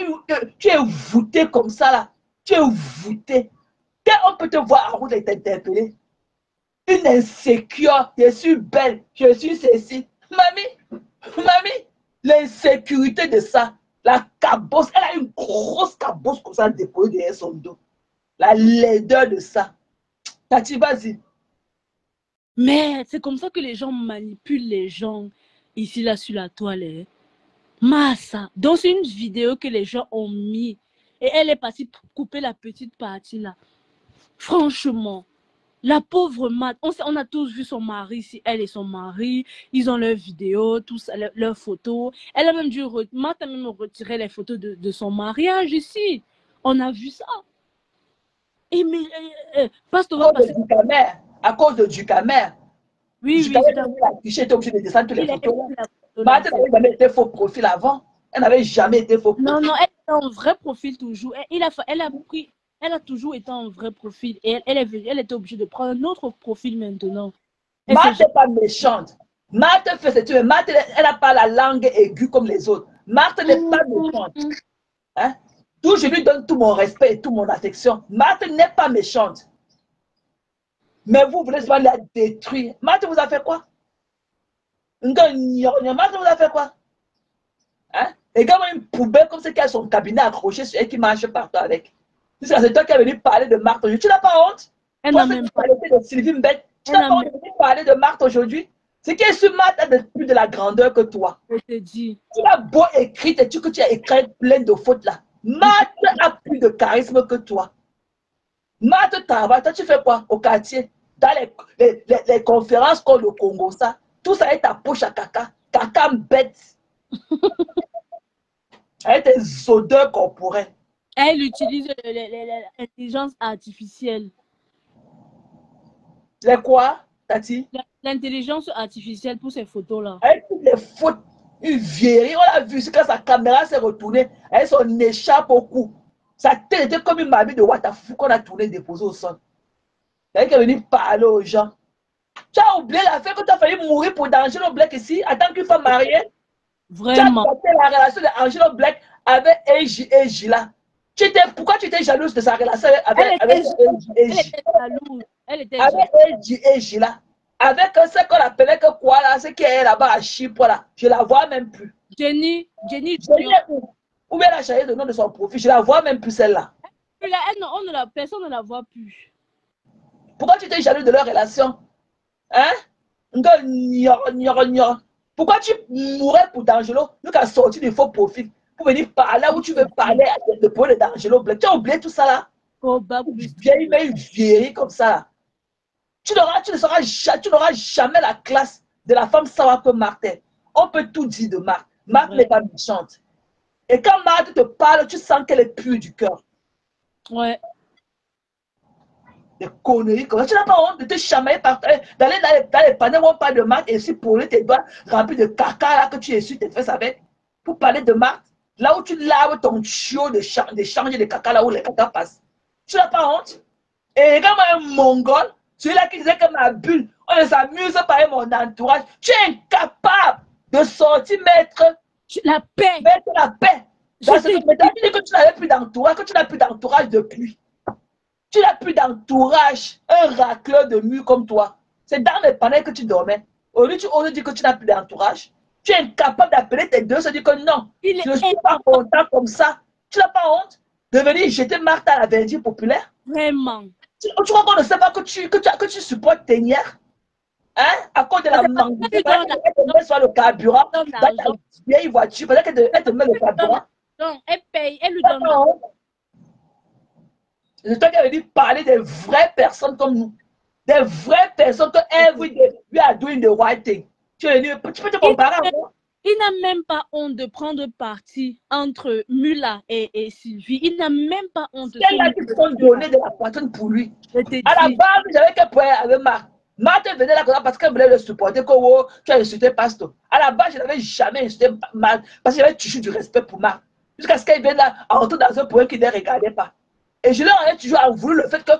Speaker 1: tu es voûté comme ça là. Tu es voûté. Quand on peut te voir en route et t'interpeller. Une insécure, je suis belle, je suis ceci. Mamie, l'insécurité de ça, la cabosse, elle a une grosse cabosse comme ça déposée derrière son dos. La laideur de ça. Tati, vas-y.
Speaker 2: Mais c'est comme ça que les gens manipulent les gens ici, là, sur la toilette. Massa. Donc, c'est une vidéo que les gens ont mis. Et elle est partie couper la petite partie là. Franchement. La pauvre Matt, on a tous vu son mari, si elle et son mari, ils ont leurs vidéos, tous leurs photos. Elle a même dû, Matt a même retiré les photos de son mariage ici. On a vu ça. Et mais, Pasteur va passer.
Speaker 1: À cause de Ducamer.
Speaker 2: Oui,
Speaker 1: Ducamer a affiché, était obligé de descendre toutes les photos. Matt n'avait jamais été faux profil avant. Elle n'avait jamais été faux profil.
Speaker 2: Non, elle était en vrai profil toujours. Elle a toujours été en vrai profil. Et elle était obligée de prendre un autre profil maintenant.
Speaker 1: Marthe n'est pas méchante. Marthe fait ce truc. Marthe, elle n'a pas la langue aiguë comme les autres. Marthe n'est pas méchante. Hein? D'où je lui donne tout mon respect et toute mon affection. Marthe n'est pas méchante. Mais vous voulez souvent la détruire. Marthe vous a fait quoi? Marthe vous a fait quoi? Hein? Et quand une poubelle comme c'est qu'elle a son cabinet accroché sur elle qui marche partout avec. C'est toi qui es venu parler de Marthe aujourd'hui. Tu n'as pas honte?
Speaker 2: Elle n'a même pas
Speaker 1: de Sylvie Mbette. Tu n'as pas honte de venir parler de Marthe aujourd'hui? C'est qu'elle sur Marthe a plus de la grandeur que toi.
Speaker 2: Je te dis.
Speaker 1: Tu as beau écrire et que tu as écrit plein de fautes là. Marthe a plus de charisme que toi. Marthe travaille. Toi, tu fais quoi au quartier? Dans les conférences comme le Congo, ça. Tout ça est ta poche à caca. Caca bête. Avec des odeurs corporelles.
Speaker 2: Elle utilise l'intelligence artificielle.
Speaker 1: Les quoi, Tati?
Speaker 2: L'intelligence artificielle pour ces photos-là.
Speaker 1: Avec toutes les fautes, une vieillerie, on l'a vu, quand sa caméra s'est retournée, avec son écharpe au cou. Sa tête était comme une mamie de Watafu qu'on a tourné déposée au sol. Elle est venue parler aux gens. Tu as oublié l'affaire que tu as failli mourir pour Angelo Black ici, en tant qu'une femme mariée.
Speaker 2: Vraiment.
Speaker 1: Tu as porté la relation d'Angelo Black avec Eji là. Pourquoi tu étais jalouse de sa relation avec Eji?
Speaker 2: Elle était
Speaker 1: avec Eji là. Avec ce qu'on appelait que quoi là, ce qui est là-bas à Chypre là. Je la vois même plus.
Speaker 2: Jenny
Speaker 1: ou bien elle a changé le nom de son profil. Je la vois même plus celle-là.
Speaker 2: Personne ne la voit plus.
Speaker 1: Pourquoi tu étais jaloux de leur relation? Hein? Pourquoi tu mourrais pour D'Angelo? Nous qui a sorti du faux profil pour venir parler où tu veux parler de problème d'Angelo Black. Tu as oublié tout ça là? Vieille, mais une vieillerie comme ça là. Tu n'auras jamais la classe de la femme savoir que Marthe est. On peut tout dire de Marthe. Marthe n'est pas méchante. Et quand Marthe te parle, tu sens qu'elle est pure du cœur.
Speaker 2: Ouais.
Speaker 1: Des conneries comme ça. Tu n'as pas honte de te chamailler d'aller dans les panneaux où on parle de Marthe et aussi pour tes doigts remplis de caca là que tu essuies tes fesses avec. Pour parler de Marthe. Là où tu laves ton chiot de changer de caca là où les caca passent. Tu n'as pas honte. Et quand un mongol, celui-là qui disait que ma bulle, on s'amuse par mon entourage. Tu es incapable de sortir mettre
Speaker 2: la paix.
Speaker 1: Mettre la paix. Dans ce que tu dis que tu n'avais plus d'entourage, que tu n'as plus d'entourage depuis. Tu n'as plus d'entourage, un racleur de mur comme toi. C'est dans les panneaux que tu dormais. Aujourd'hui, tu oses dire que tu n'as plus d'entourage. Tu es incapable d'appeler tes deux, se dire que non,
Speaker 2: Il
Speaker 1: je ne suis
Speaker 2: est
Speaker 1: pas content comme ça. Tu n'as pas honte de venir jeter Marthe à la verdure populaire?
Speaker 2: vraiment.
Speaker 1: Tu crois qu'on ne sait pas que tu supportes tes nières? Hein? À cause de la
Speaker 2: C'est parce
Speaker 1: mangue.
Speaker 2: qu'elle lui donne
Speaker 1: Elle te met sur le carburant dans ta
Speaker 2: l'argent.
Speaker 1: vieille voiture. Peut-être qu'elle te met le carburant.
Speaker 2: Donc, elle paye, elle lui
Speaker 1: Tu n'as
Speaker 2: donne
Speaker 1: pas
Speaker 2: l'argent.
Speaker 1: honte? C'est toi qui avais dit parler des vraies personnes comme nous. Des vraies personnes que every day we are doing the right thing. Tu peux te comparer à moi?
Speaker 2: Il n'a même pas honte de prendre parti entre Mula et Sylvie. Il n'a même pas honte de
Speaker 1: C'est là qu'ils sont donnés de la patronne pour lui.
Speaker 2: Je te
Speaker 1: À la
Speaker 2: dis.
Speaker 1: base, j'avais qu'un problème avec Marc. Marthe venait là parce qu'elle voulait le supporter, que oh, tu as insulté Pasteur. À la base, je n'avais jamais insulté Marc parce que j'avais toujours du respect pour Marc. Jusqu'à ce qu'elle vienne là, entrer dans un point qui ne regardait pas. Et je leur ai toujours voulu le fait que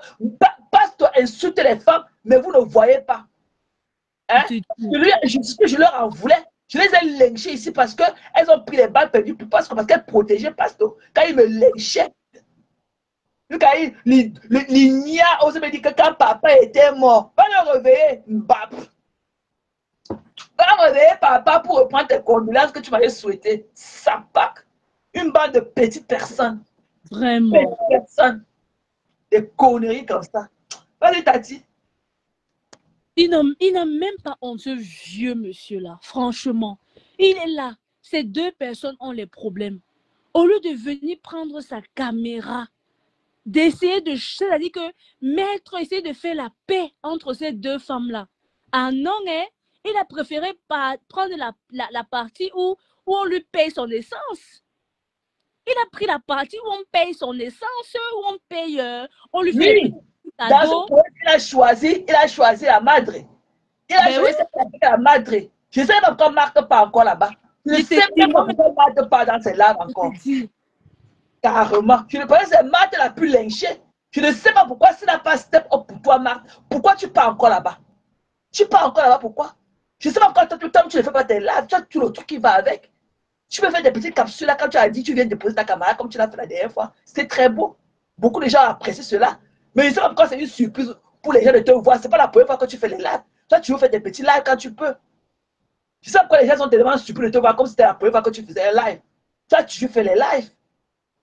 Speaker 1: Pasteur insulte les femmes, mais vous ne voyez pas. Hein? Je leur en voulais. Je les ai lynchés ici parce qu'elles ont pris les balles perdues parce qu'elles protégeaient Pasteur. Quand ils me lynchaient, l'igna osé me dire que quand papa était mort, va le réveiller. Va réveiller papa pour reprendre tes condoléances que tu m'avais souhaité. Sapac. Une bande de petites personnes.
Speaker 2: Vraiment.
Speaker 1: Petites personnes. Des conneries comme ça. Vas-y, Tati.
Speaker 2: Il n'a même pas honte, ce vieux monsieur-là. Franchement. Il est là. Ces deux personnes ont les problèmes. Au lieu de venir prendre sa caméra, d'essayer de... C'est-à-dire que maître, essayer de faire la paix entre ces deux femmes-là. Ah non, hein? Il a préféré prendre la partie où on lui paye son essence. Il a pris la partie où on paye son essence, où on paye, on lui fait
Speaker 1: Oui. Dans ce point, il a choisi la madre. Il a choisi la madre. Je ne sais pas pourquoi Marc pas encore là-bas. Je ne sais même pas pourquoi Marc pas dans ses larmes encore. Carrément. Je ne pense que c'est Marc la plus lynchée. Je ne sais pas pourquoi s'il n'a pas step up pour toi, Marc. Pourquoi tu pars encore là-bas? Tu pars encore là-bas, pourquoi? Je ne sais pas pourquoi tout le temps tu ne fais pas tes lives. Tu as tout le truc qui va avec. Tu peux faire des petites capsules là quand tu as dit tu viens déposer ta caméra comme tu l'as fait la dernière fois. C'est très beau. Beaucoup de gens apprécient cela. Mais je ne sais pas pourquoi c'est une surprise pour les gens de te voir. Ce n'est pas la première fois que tu fais les lives. Toi, tu veux faire des petits lives quand tu peux. Je sais pas pourquoi les gens sont tellement surpris de te voir comme si c'était la première fois que tu faisais un live. Toi, tu fais les lives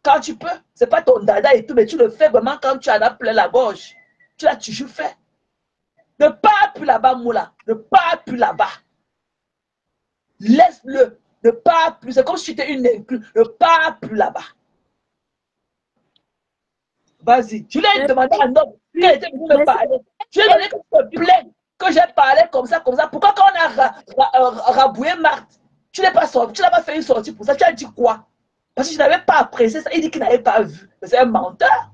Speaker 1: quand tu peux. Ce n'est pas ton dada et tout, mais tu le fais vraiment quand tu en as plein la gorge. Tu l'as toujours fait. Ne pars plus là-bas, Moula. Ne pars plus là-bas. Laisse-le. Ne pars plus. C'est comme si tu étais une inclus. Ne pars plus là-bas. Vas-y. Je lui ai demandé à un homme qu'elle était venue me parler. Je lui ai demandé que je te plains, que j'ai parlé comme ça, comme ça. Pourquoi quand on a raboué Marthe, tu n'as pas fait une sortie pour ça? Tu as dit quoi? Parce que je n'avais pas apprécié ça. Il dit qu'il n'avait pas vu. C'est un menteur.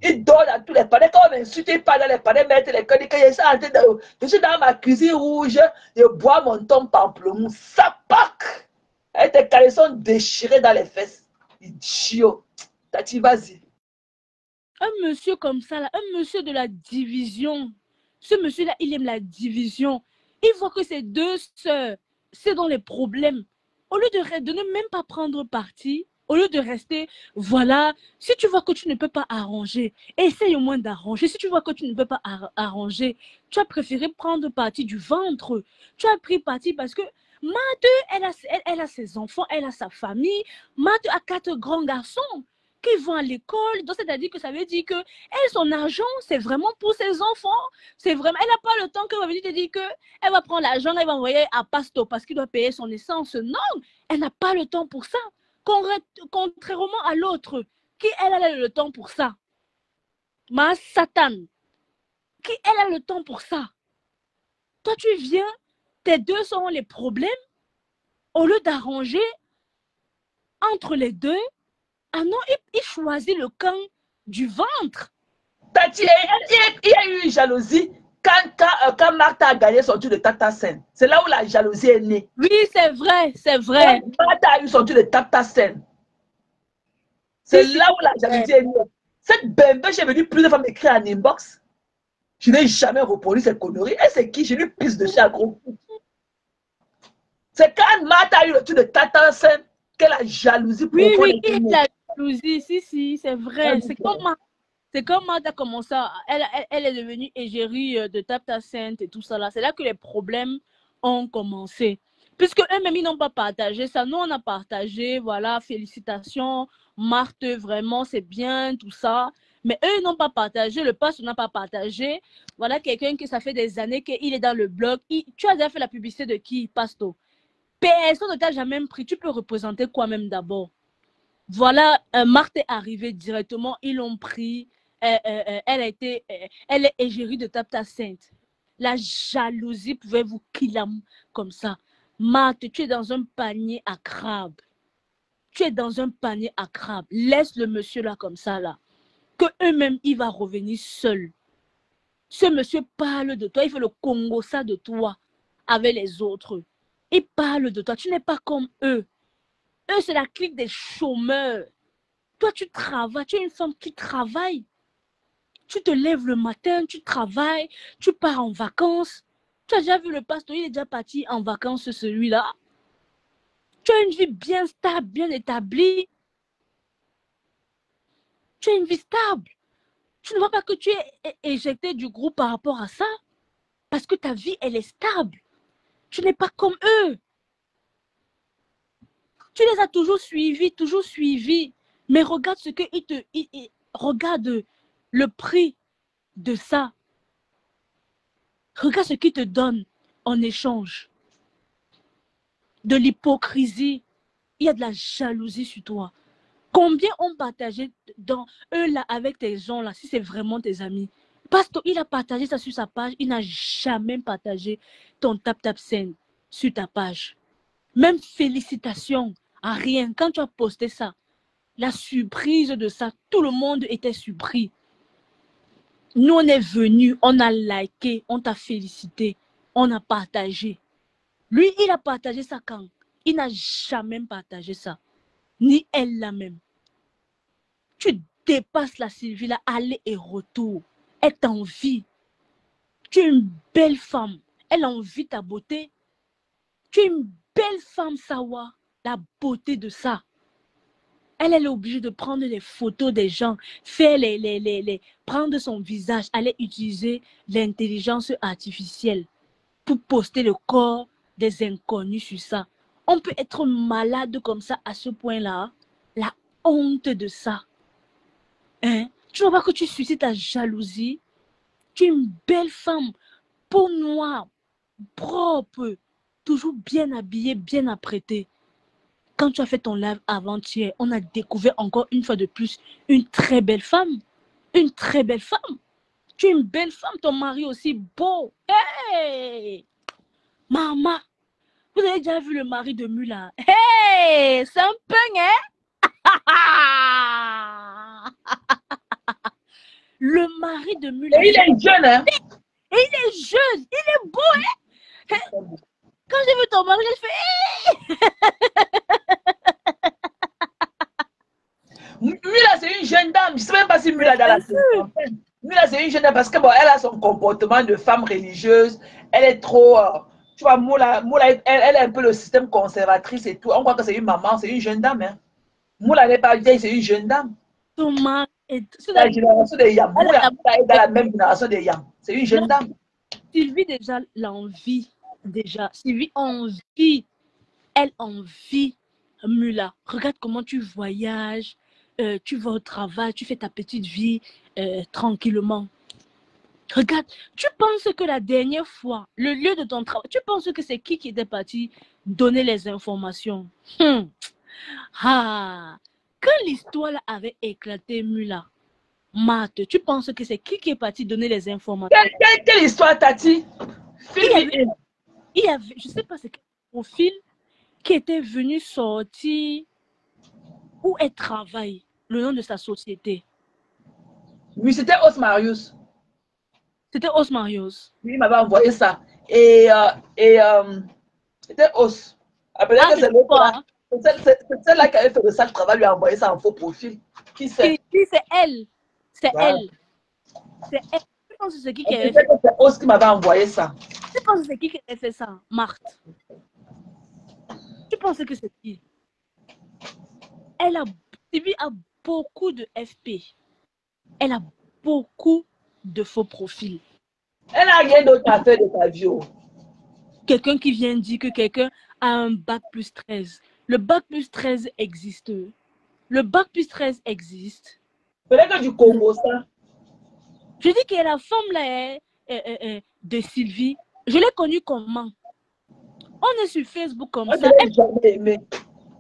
Speaker 1: Il donne à tous les palais. Quand on m'insulte, il parle dans les palais, mettre les cœurs. Je suis dans ma cuisine rouge, je bois mon thon pamplemousse. Ça pack. Avec tes caleçons déchirés dans les fesses. Idiot. Tati, vas-y.
Speaker 2: Un monsieur comme ça, là, un monsieur de la division. Ce monsieur-là, il aime la division. Il voit que ces deux sœurs, c'est dans les problèmes. Au lieu de ne même pas prendre parti, au lieu de rester, voilà, si tu vois que tu ne peux pas arranger, essaye au moins d'arranger. Si tu vois que tu ne peux pas arranger, tu as préféré prendre parti du ventre. Tu as pris parti parce que Marthe, elle a ses enfants, elle a sa famille. Marthe a 4 grands garçons qui vont à l'école. Donc, c'est-à-dire que ça veut dire que elle, son argent, c'est vraiment pour ses enfants. C'est vraiment, elle n'a pas le temps qu'elle va venir te dire qu'elle va prendre l'argent, elle va envoyer à Pasto parce qu'il doit payer son essence. Non, elle n'a pas le temps pour ça. Contrairement à l'autre, qui, elle a le temps pour ça. Ma Satan, qui, elle a le temps pour ça. Toi, tu viens, tes deux sont les problèmes. Au lieu d'arranger entre les deux, ah non, il choisit le camp du ventre.
Speaker 1: Tati, il y a eu une jalousie quand Martha a gagné son tour de Tata Sen. C'est là où la jalousie est née.
Speaker 2: Oui, c'est vrai, c'est vrai.
Speaker 1: Quand Martha a eu son tour de Tata Sen. C'est là où la jalousie est née. Cette bébé, j'ai venu plus de fois m'écrire en inbox. Je n'ai jamais reproduit cette connerie. Et c'est qui? J'ai lu pisse de chez un gros coup. C'est quand Martha a eu le tour de Tata Sen que la jalousie
Speaker 2: profonde. Oui, la jalousie, si, c'est vrai. C'est comme Martha a commencé, elle est devenue égérie de Tata Sainte et tout ça là. C'est là que les problèmes ont commencé. Puisque eux-mêmes, ils n'ont pas partagé ça. Nous, on a partagé, voilà, félicitations, Marthe, vraiment, c'est bien, tout ça. Mais eux, ils n'ont pas partagé, le pasteur n'a pas partagé. Voilà quelqu'un que ça fait des années qu'il est dans le blog. Tu as déjà fait la publicité de qui, pasteur? Personne ne t'a jamais pris. Tu peux représenter quoi même d'abord? Voilà, Marthe est arrivée directement, ils l'ont pris. Elle est égérie de Tapta Sainte. La jalousie pouvait vous killer comme ça. Marthe, tu es dans un panier à crabes. Tu es dans un panier à crabes. Laisse le monsieur là comme ça là. Que eux-mêmes, il va revenir seul. Ce monsieur parle de toi, il fait le Congo ça de toi avec les autres. Il parle de toi, tu n'es pas comme eux. Eux, c'est la clique des chômeurs. Toi, tu travailles, tu es une femme qui travaille. Tu te lèves le matin, tu travailles, tu pars en vacances. Tu as déjà vu le pasteur, il est déjà parti en vacances, celui-là. Tu as une vie bien stable, bien établie. Tu as une vie stable. Tu ne vois pas que tu es éjecté du groupe par rapport à ça. Parce que ta vie, elle est stable. Tu n'es pas comme eux. Tu les as toujours suivis, toujours suivis. Mais regarde ce que regarde le prix de ça. Regarde ce qu'ils te donnent en échange. De l'hypocrisie. Il y a de la jalousie sur toi. Combien ont partagé dans eux là avec tes gens là, si c'est vraiment tes amis? Parce qu'il a partagé ça sur sa page, il n'a jamais partagé ton tap scène sur ta page. Même félicitations à rien. Quand tu as posté ça, la surprise de ça, tout le monde était surpris. Nous, on est venus, on a liké, on t'a félicité, on a partagé. Lui, il a partagé ça quand? Il n'a jamais partagé ça. Ni elle la même. Tu dépasses la Sylvie, là, aller et retour. Elle t'envie. Tu es une belle femme. Elle envie ta beauté. Tu es une belle femme, Sawa. La beauté de ça. Elle est obligée de prendre les photos des gens, faire prendre son visage, aller utiliser l'intelligence artificielle pour poster le corps des inconnus sur ça. On peut être malade comme ça à ce point-là. La honte de ça. Hein? Tu vois pas que tu suscites ta jalousie? Tu es une belle femme, peau noire, propre, toujours bien habillée, bien apprêtée. Quand tu as fait ton live avant-hier, on a découvert encore une fois de plus une très belle femme. Une très belle femme. Tu es une belle femme, ton mari aussi beau. Hey! Maman, vous avez déjà vu le mari de Mula? Hey! C'est un peu, hein? Le mari de Mula.
Speaker 1: Et il est jeune, hein?
Speaker 2: Et il est jeune, il est beau, hein? Quand j'ai vu ton mari, j'ai fait
Speaker 1: Mula, c'est une jeune dame. Je ne sais même pas si Mula est dans la cinquantaine. Mula, c'est une jeune dame parce que bon, elle a son comportement de femme religieuse. Elle est trop. Tu vois, Mula elle est un peu le système conservatrice et tout. On croit que c'est une maman, c'est une jeune dame. Hein. Mula n'est pas vieille, c'est une jeune dame.
Speaker 2: ton mari.
Speaker 1: La génération des Yam. Mula est dans la même génération des Yam. C'est une jeune dame.
Speaker 2: Sylvie déjà l'envie. Déjà. Sylvie envie. Elle envie Mula. Regarde comment tu voyages. Tu vas au travail, tu fais ta petite vie tranquillement. Regarde, tu penses que la dernière fois, le lieu de ton travail, tu penses que c'est qui était parti donner les informations? Ah, quand l'histoire avait éclaté, Mula, Marthe, tu penses que c'est qui est parti donner les informations?
Speaker 1: Quelle histoire, Tati?
Speaker 2: Il y avait, je ne sais pas, c'est quel profil qui était venu sortir où elle travaille, le nom de sa société.
Speaker 1: Oui, c'était Osmarius.
Speaker 2: C'était Osmarius.
Speaker 1: Oui, il m'avait envoyé ça. C'était Os. Après que c'est l'autre là. C'est celle-là qui avait fait le sale travail, lui a envoyé ça en faux profil. Qui c'est?
Speaker 2: C'est elle. C'est elle. C'est elle. Je pense que c'est qui avait fait.
Speaker 1: C'est Os qui m'avait envoyé ça.
Speaker 2: Je pense que c'est qui avait fait ça, Marthe. Tu penses que c'est qui? Elle a beaucoup de FP. Elle a beaucoup de faux profils.
Speaker 1: Elle n'a rien d'autre à faire de sa vie.
Speaker 2: quelqu'un qui vient dire que quelqu'un a un bac plus 13. Le bac plus 13 existe. Le bac plus 13 existe.
Speaker 1: Peut-être que du Congo, ça.
Speaker 2: Je dis que la femme là de Sylvie, je l'ai connue comment? On est sur Facebook comme
Speaker 1: Moi, je
Speaker 2: ça.
Speaker 1: l'ai jamais aimé.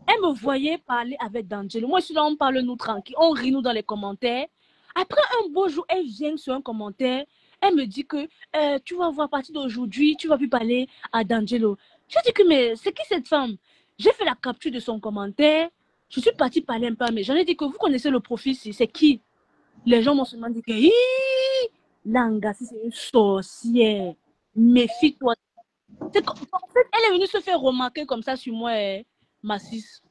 Speaker 2: Elle me voyait parler avec D'Angelo. Moi, je suis là, on parle nous tranquille. On rit nous dans les commentaires. Après un beau jour, elle vient sur un commentaire. Elle me dit que tu vas voir à partir d'aujourd'hui, tu ne vas plus parler à D'Angelo. Je dis que mais c'est qui cette femme? J'ai fait la capture de son commentaire. Je suis partie parler un peu, mais j'en ai dit que vous connaissez le profil, c'est qui? Les gens m'ont seulement dit que Langa, c'est une sorcière. Méfie-toi. En fait, elle est venue se faire remarquer comme ça sur moi, Massis.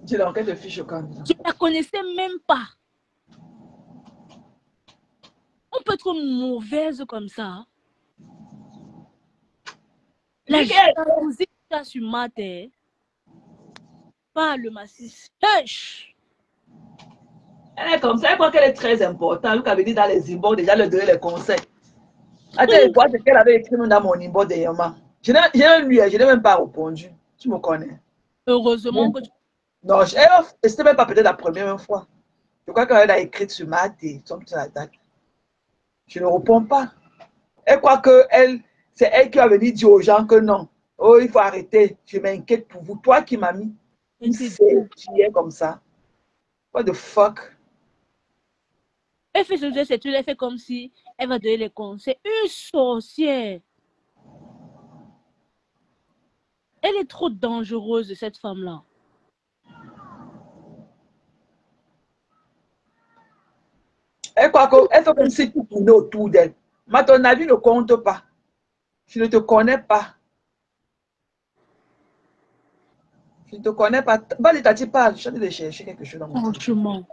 Speaker 1: J'ai l'enquête de fiche au candidat.
Speaker 2: Je ne la connaissais même pas. On peut être mauvaise comme ça. La jalousie que tu as sur ma tête. Pas le Massis. Hush!
Speaker 1: Elle est comme ça, elle croit qu'elle est très importante. Luc avait dit dans les inbox, déjà, le donner les conseils. Attends, quoi, c'est qu'elle avait écrit dans mon inbox dernièrement. Je n'ai même pas répondu. Tu me connais.
Speaker 2: Heureusement que tu...
Speaker 1: Non, c'était même pas peut-être la première fois. Je crois qu'elle a écrit sur ma tête, sur la date. Je ne réponds pas. Elle croit que c'est elle qui va venir dire aux gens que non. Oh, il faut arrêter. Je m'inquiète pour vous. Toi qui m'as mis une série qui est comme ça. What the fuck?
Speaker 2: Elle fait ce geste, elle fait comme si elle va donner les conseils. Une sorcière. Elle est trop dangereuse, cette femme-là.
Speaker 1: Elle croit qu'elle fait comme si tout tournait autour d'elle. Mais ton avis ne compte pas. Je ne te connais pas. Je ne te connais pas. Bali, t'as-tu pas? Je suis en train de chercher quelque chose dans mon truc.
Speaker 2: Franchement.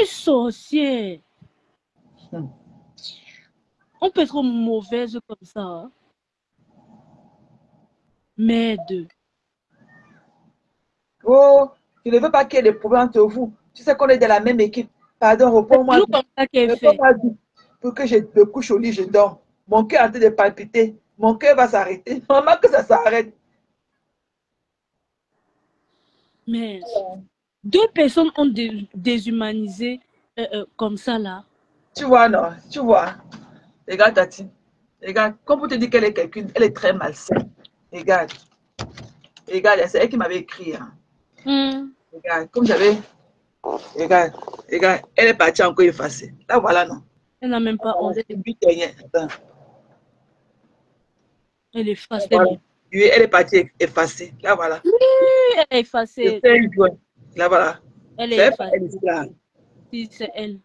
Speaker 2: Une sorcière. On peut être mauvaise comme ça. Merde.
Speaker 1: Oh, je ne veux pas qu'il y ait des problèmes entre vous. Tu sais qu'on est de la même équipe. Pardon, réponds-moi.
Speaker 2: C'est comme ça qu'elle fait.
Speaker 1: Pour que je me couche au lit, je dors. Mon cœur est en train de palpiter. Mon cœur va s'arrêter. Maman, que ça s'arrête.
Speaker 2: Mais deux personnes ont déshumanisé comme ça là.
Speaker 1: Tu vois, non? Tu vois. Regarde, Tati. Regarde, comme pour te dire qu'elle est quelqu'un, elle est très malsaine. Regarde. Regarde, c'est elle qui m'avait écrit. Hein. Regarde, comme j'avais. Regarde, regarde, elle est partie encore effacée. Là, voilà, non.
Speaker 2: Elle n'a même pas honte. Elle est effacée.
Speaker 1: Voilà. Oui, elle est partie effacée. Là, voilà.
Speaker 2: Oui, elle est effacée.
Speaker 1: Là, voilà.
Speaker 2: Elle est effacée.
Speaker 1: Si,
Speaker 2: c'est elle.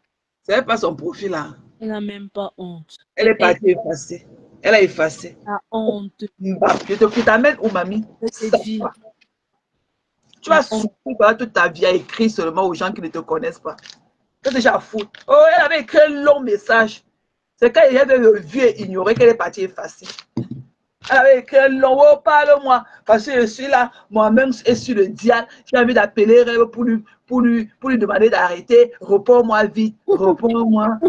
Speaker 1: C'est pas son profil là.
Speaker 2: Elle n'a même pas honte.
Speaker 1: Elle est partie effacée. Elle a effacé.
Speaker 2: La honte.
Speaker 1: Je t'amène où, mamie? Tu vas souffrir toute ta vie à écrire seulement aux gens qui ne te connaissent pas. Tu as déjà à foutre. Oh, elle avait écrit un long message. C'est quand elle avait vu et ignoré qu'elle est partie effacer. Elle avait écrit un long, oh, parle-moi. Parce que je suis là, moi-même, je suis sur le dial. J'ai envie d'appeler Rêve pour lui demander d'arrêter. Réponds-moi vite. Réponds-moi.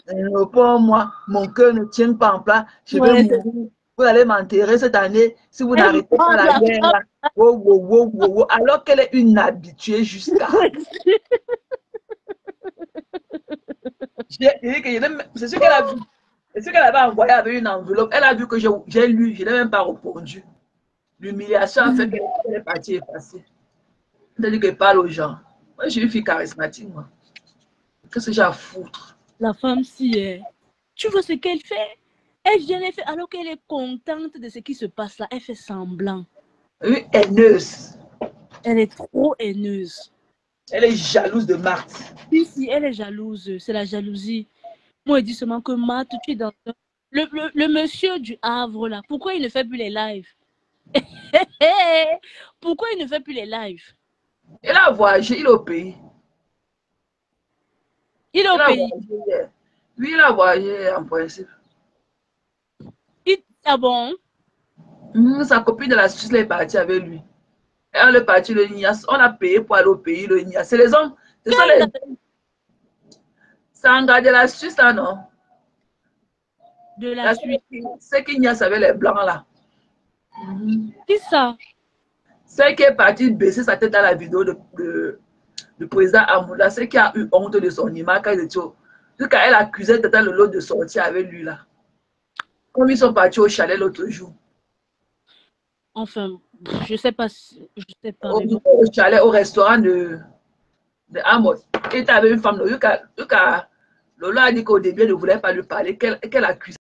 Speaker 1: Réponds-moi. Mon cœur ne tient pas en place. Je vais mourir. Vous allez m'enterrer cette année si vous n'arrêtez pas la guerre. Oh. Alors qu'elle est une habituée jusqu'à. C'est ce qu'elle a vu. C'est ce qu'elle avait envoyé avec une enveloppe. Elle a vu que j'ai lu, je n'ai même pas répondu. L'humiliation a fait qu'elle est partie effacée. C'est-à-dire qu'elle parle aux gens. Moi, je suis une fille charismatique, moi. Qu'est-ce que j'ai à foutre?
Speaker 2: La femme, si, tu vois ce qu'elle fait? Elle vient, elle fait, alors qu'elle est contente de ce qui se passe là, elle fait semblant.
Speaker 1: Oui, haineuse.
Speaker 2: Elle est trop haineuse.
Speaker 1: Elle est jalouse de Marthe.
Speaker 2: Si, elle est jalouse. C'est la jalousie. Moi, il dit seulement que Marthe, tu es dans... Le monsieur du Havre, là, pourquoi il ne fait plus les lives? Pourquoi il ne fait plus les lives?
Speaker 1: Il a voyagé, il est au pays.
Speaker 2: Il est au pays.
Speaker 1: Lui, il a voyagé en principe.
Speaker 2: Ah bon?
Speaker 1: Sa copine de la Suisse est partie avec lui. Elle est partie le Nias. On a payé pour aller au pays, le Nias. C'est les hommes. C'est un gars de la Suisse, là, non?
Speaker 2: De la Suisse.
Speaker 1: C'est qu'il Nias avec les blancs, là.
Speaker 2: Qui ça?
Speaker 1: Celle qui est partie baisser sa tête dans la vidéo de président Amoula, celle qui a eu honte de son image quand il était quand elle accusait Tata Lolo de sortir avec lui là. Comme ils sont partis au chalet l'autre jour.
Speaker 2: Enfin, je sais pas. Je sais pas.
Speaker 1: Au,
Speaker 2: Mais bon.
Speaker 1: au chalet, au restaurant de Amos. Et tu avais une femme, Lolo a dit qu'au début, elle ne voulait pas lui parler, qu'elle accusait.